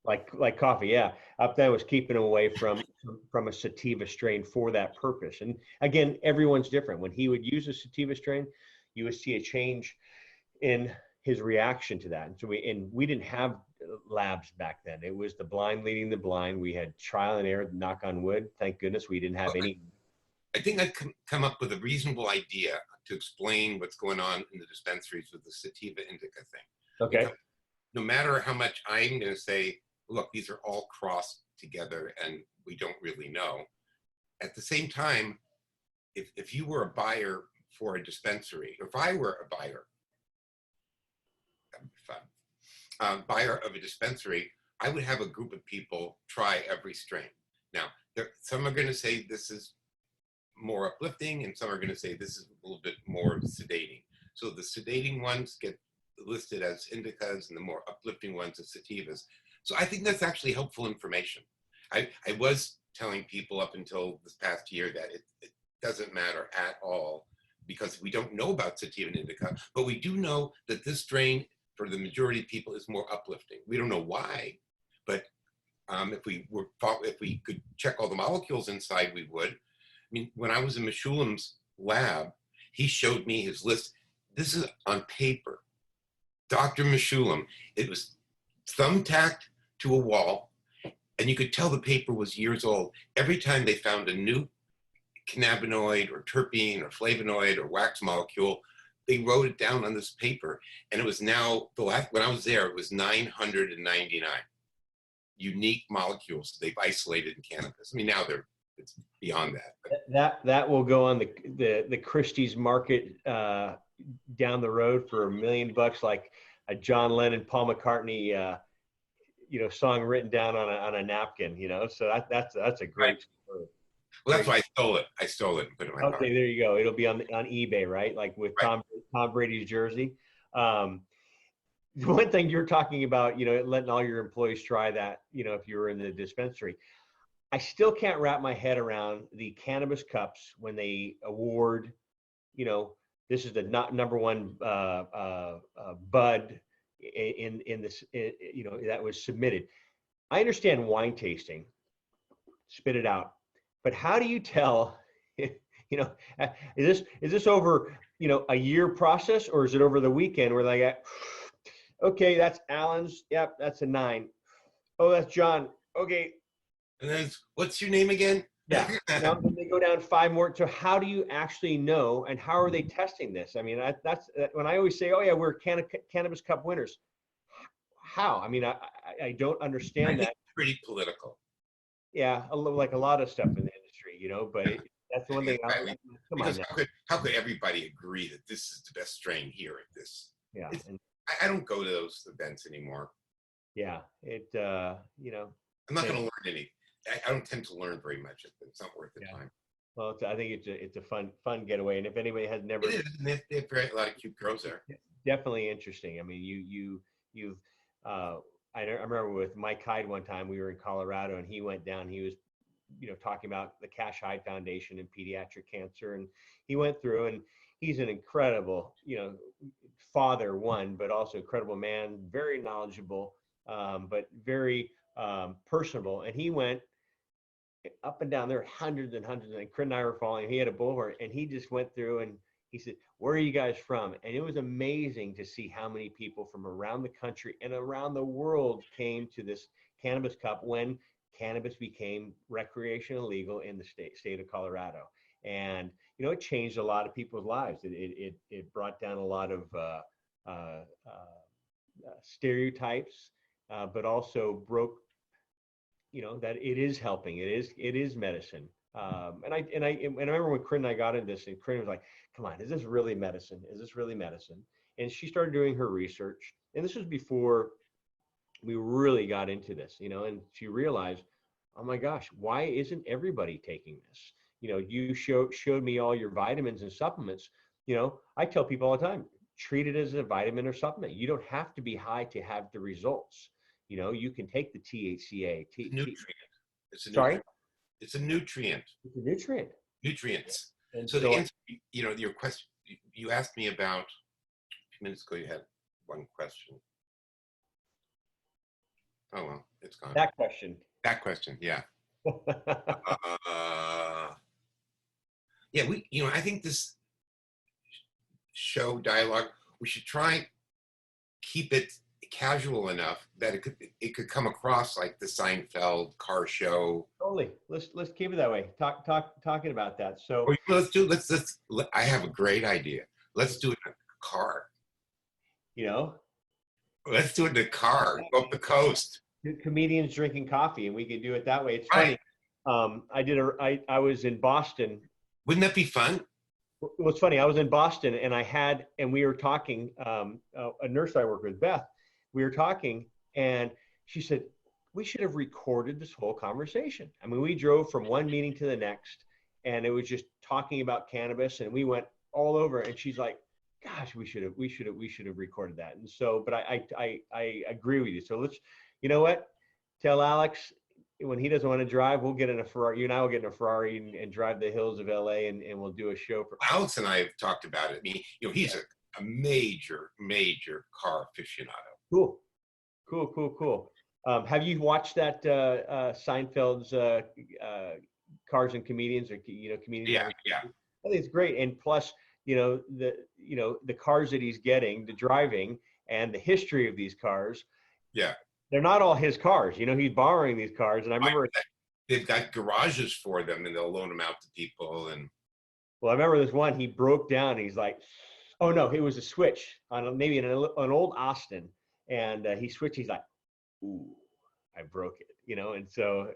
like coffee. Yeah. Up then was keeping him away from a sativa strain for that purpose. And again, everyone's different. When he would use a sativa strain, you would see a change in his reaction to that. And so we didn't have labs back then. It was the blind leading the blind. We had trial and error, knock on wood. Thank goodness we didn't have any. I think I've come up with a reasonable idea to explain what's going on in the dispensaries with the sativa indica thing. Okay. Because no matter how much I'm going to say, look, these are all crossed together and we don't really know. At the same time, if you were a buyer for a dispensary, if I were a buyer, that'd be fun, buyer of a dispensary, I would have a group of people try every strain. Now, some are going to say this is more uplifting and some are going to say this is a little bit more sedating. So the sedating ones get listed as indicas and the more uplifting ones as sativas. So I think that's actually helpful information. I was telling people up until this past year that it doesn't matter at all because we don't know about sativa and indica, but we do know that this strain for the majority of people is more uplifting. We don't know why, but if we could check all the molecules inside, we would. I mean, when I was in Meshulam's lab, he showed me his list. This is on paper. Dr. Meshulam, it was thumbtacked to a wall, and you could tell the paper was years old. Every time they found a new cannabinoid or terpene or flavonoid or wax molecule, they wrote it down on this paper. And it was now, when I was there, it was 999 unique molecules they've isolated in cannabis. I mean, now it's beyond that. That will go on the Christie's market down the road for $1 million, like a John Lennon, Paul McCartney, song written down on a napkin. So that's a great story. Well, that's why I stole it. I stole it and put it in my Okay, pocket. there you go. It'll be on eBay, right? Like with Right. Tom Brady's jersey. The one thing you're talking about, letting all your employees try that, if you were in the dispensary. I still can't wrap my head around the cannabis cups when they award, this is the number one bud in this, that was submitted. I understand wine tasting, spit it out, but how do you tell, is this over, a year process, or is it over the weekend where they got, okay, that's Allan's, yep, that's a 9. Oh, that's John. Okay. And then what's your name again? Yeah. Now they go down 5 more. So how do you actually know, and how are they testing this? I mean, that's when I always say, oh yeah, we're cannabis cup winners. How? I mean, I don't understand that. It's pretty political. Yeah, like a lot of stuff in the industry, but that's the one thing. Right. Come on now. How could everybody agree that this is the best strain here at this? Yeah. I don't go to those events anymore. Yeah. I'm not going to learn any. I don't tend to learn very much. It's not worth the time. Well, I think it's a fun getaway, and if anybody has never, it is. And they have a lot of cute girls there. Definitely interesting. I mean, you've. I remember with Mike Hyde one time we were in Colorado, and he went down. He was, talking about the Cash Hyde Foundation and pediatric cancer, and he went through, and he's an incredible, father, but also incredible man, very knowledgeable, but very personable. And he went up and down. There were hundreds and hundreds, and Crit and I were following. He had a bullhorn, and he just went through, and he said, "Where are you guys from?" And it was amazing to see how many people from around the country and around the world came to this cannabis cup when cannabis became recreational legal in the state of Colorado. And it changed a lot of people's lives. It brought down a lot of stereotypes, but also broke, that it is helping. It is medicine. And I remember when Corinne and I got into this, and Corinne was like, "Come on, is this really medicine? Is this really medicine?" And she started doing her research. And this was before we really got into this, and she realized, oh my gosh, why isn't everybody taking this? You showed me all your vitamins and supplements. I tell people all the time, treat it as a vitamin or supplement. You don't have to be high to have the results. You can take the THCA. Nutrient. Sorry? It's a nutrient. It's a nutrient. Nutrients. And so the answer, your question, you asked me about, a few minutes ago, you had one question. Oh, well, it's gone. That question, yeah. Yeah, I think this show dialogue, we should try keep it casual enough that it could come across like the Seinfeld car show. Totally. Let's keep it that way. Talking about that. So, Or I have a great idea. Let's do it in a car. you know, Let's do it in a car, go up the coast. comedians drinking coffee, and we could do it that way. It's Right. funny. I was in Boston. Wouldn't that be fun? Well, it's funny. I was in Boston, and we were talking. A nurse I work with, Beth. We were talking, and she said we should have recorded this whole conversation. I mean, we drove from one meeting to the next, and it was just talking about cannabis, and we went all over. And she's like, "Gosh, we should have recorded that." And so, but I agree with you. So let's, you know what? Tell Alex when he doesn't want to drive, we'll get in a Ferrari. You and I will get in a Ferrari and drive the hills of LA, and we'll do a show for. Alex and I have talked about it. I mean, he's a major car aficionado. Cool. Have you watched that Seinfeld's Cars and Comedians, or comedians? Yeah. I think it's great. And plus, the cars that he's getting, the driving, and the history of these cars. Yeah. They're not all his cars. He's borrowing these cars. And I remember they've got garages for them, and they'll loan them out to people. And I remember this one. He broke down. He's like, "Oh no, it was a switch on maybe an old Austin," and he switched. He's like, "Ooh, I broke it," And so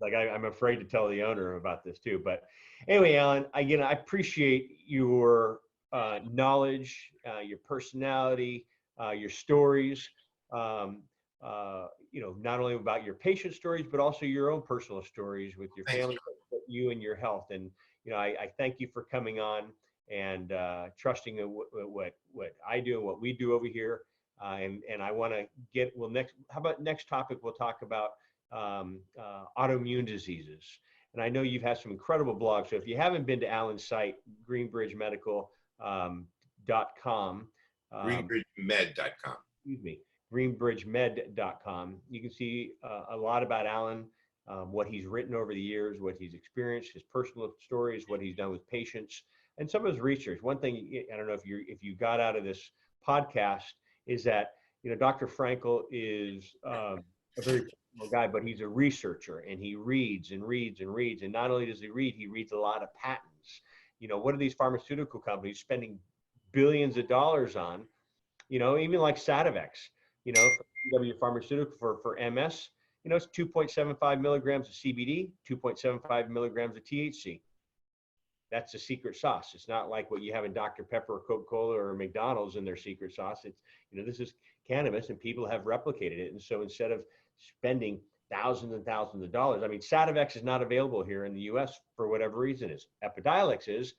like I'm afraid to tell the owner about this too. But anyway, Allan, I appreciate your knowledge, your personality, your stories. Not only about your patient stories, but also your own personal stories with your family, but you and your health. And, I thank you for coming on and trusting what I do and what we do over here. And I want to how about next topic? We'll talk about autoimmune diseases. And I know you've had some incredible blogs. So if you haven't been to Allan's site, greenbridgemedical.com, greenbridgemed.com. Excuse me. greenbridgemed.com. You can see a lot about Allan, what he's written over the years, what he's experienced, his personal stories, what he's done with patients, and some of his research. One thing, I don't know if you got out of this podcast, is that Dr. Frankel is a very personal guy, but he's a researcher, and he reads and reads and reads. And not only does he reads a lot of patents. What are these pharmaceutical companies spending billions of dollars on? Even like Sativex. CW pharmaceutical for MS, it's 2.75 milligrams of CBD, 2.75 milligrams of THC. That's the secret sauce. It's not like what you have in Dr. Pepper or Coca-Cola or McDonald's in their secret sauce. It's, this is cannabis, and people have replicated it. And so instead of spending thousands and thousands of dollars, I mean, Sativex is not available here in the US for whatever reason is. Epidiolex is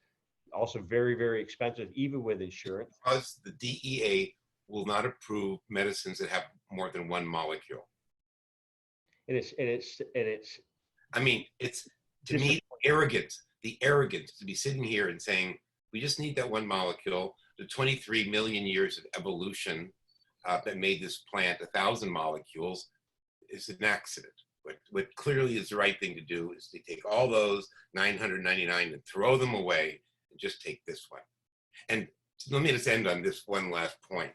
also very, very expensive, even with insurance. Because the DEA will not approve medicines that have more than one molecule. And it's. I mean, it's to me arrogant. The arrogance to be sitting here and saying we just need that one molecule. The 23 million years of evolution that made this plant 1,000 molecules is an accident. What clearly is the right thing to do is to take all those 999 and throw them away and just take this one. And let me just end on this one last point.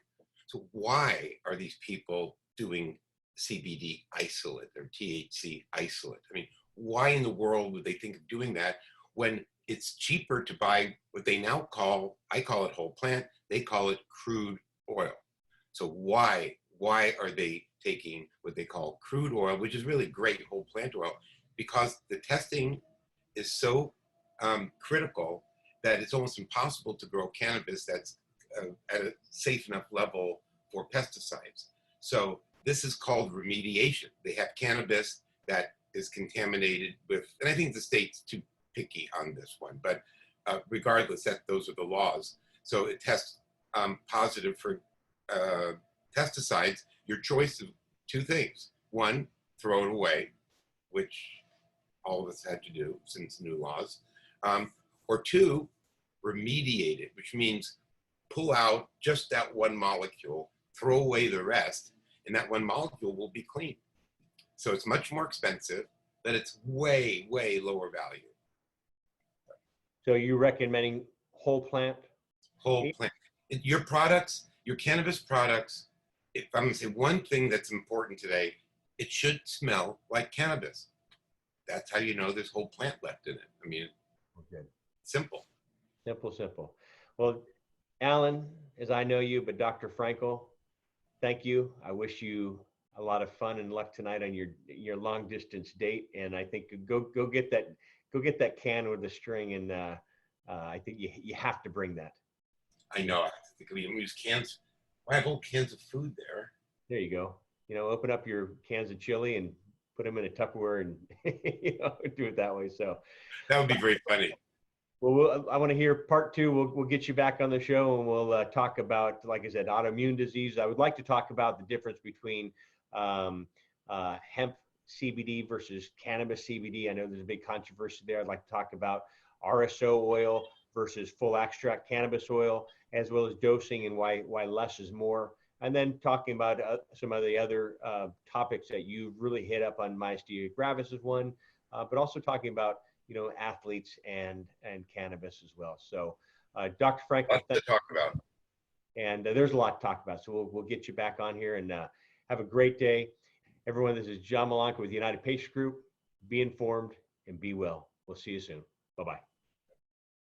So why are these people doing CBD isolate or THC isolate? I mean, why in the world would they think of doing that when it's cheaper to buy what they now call, I call it whole plant, they call it crude oil. So why are they taking what they call crude oil, which is really great whole plant oil? Because the testing is so critical that it's almost impossible to grow cannabis that's at a safe enough level for pesticides. So this is called remediation. They have cannabis that is contaminated with, and I think the state's too picky on this one, but regardless, those are the laws. So it tests positive for pesticides. Your choice of two things: one, throw it away, which all of us had to do since new laws, or two, remediate it, which means pull out just that one molecule, throw away the rest, and that one molecule will be clean. So it's much more expensive, but it's way, way lower value. So you're recommending whole plant? Whole plant. Your products, your cannabis products, if I'm going to say one thing that's important today, it should smell like cannabis. That's how you know there's whole plant left in it. I mean, Good. simple. Simple, simple. Well, Allan, as I know you, but Dr. Frankel, thank you. I wish you a lot of fun and luck tonight on your long distance date. And I think go get that can with the string, and I think you have to bring that. I know. I think we use cans. I have old cans of food there. There you go. Open up your cans of chili and put them in a Tupperware and do it that way. So That would be very funny. well, I want to hear part two. We'll get you back on the show, and we'll talk about, like I said, autoimmune disease. I would like to talk about the difference between hemp CBD versus cannabis CBD. I know there's a big controversy there. I'd like to talk about RSO oil versus full extract cannabis oil, as well as dosing and why less is more. And then talking about some of the other topics that you've really hit up on. Myasthenia gravis is one, but also talking about athletes and cannabis as well. So Dr. Frankel, Lots to talk about. And there's a lot to talk about. So we'll get you back on here, and have a great day. Everyone, this is John Malanka with United Patient Group. Be informed and be well. We'll see you soon. Bye-bye.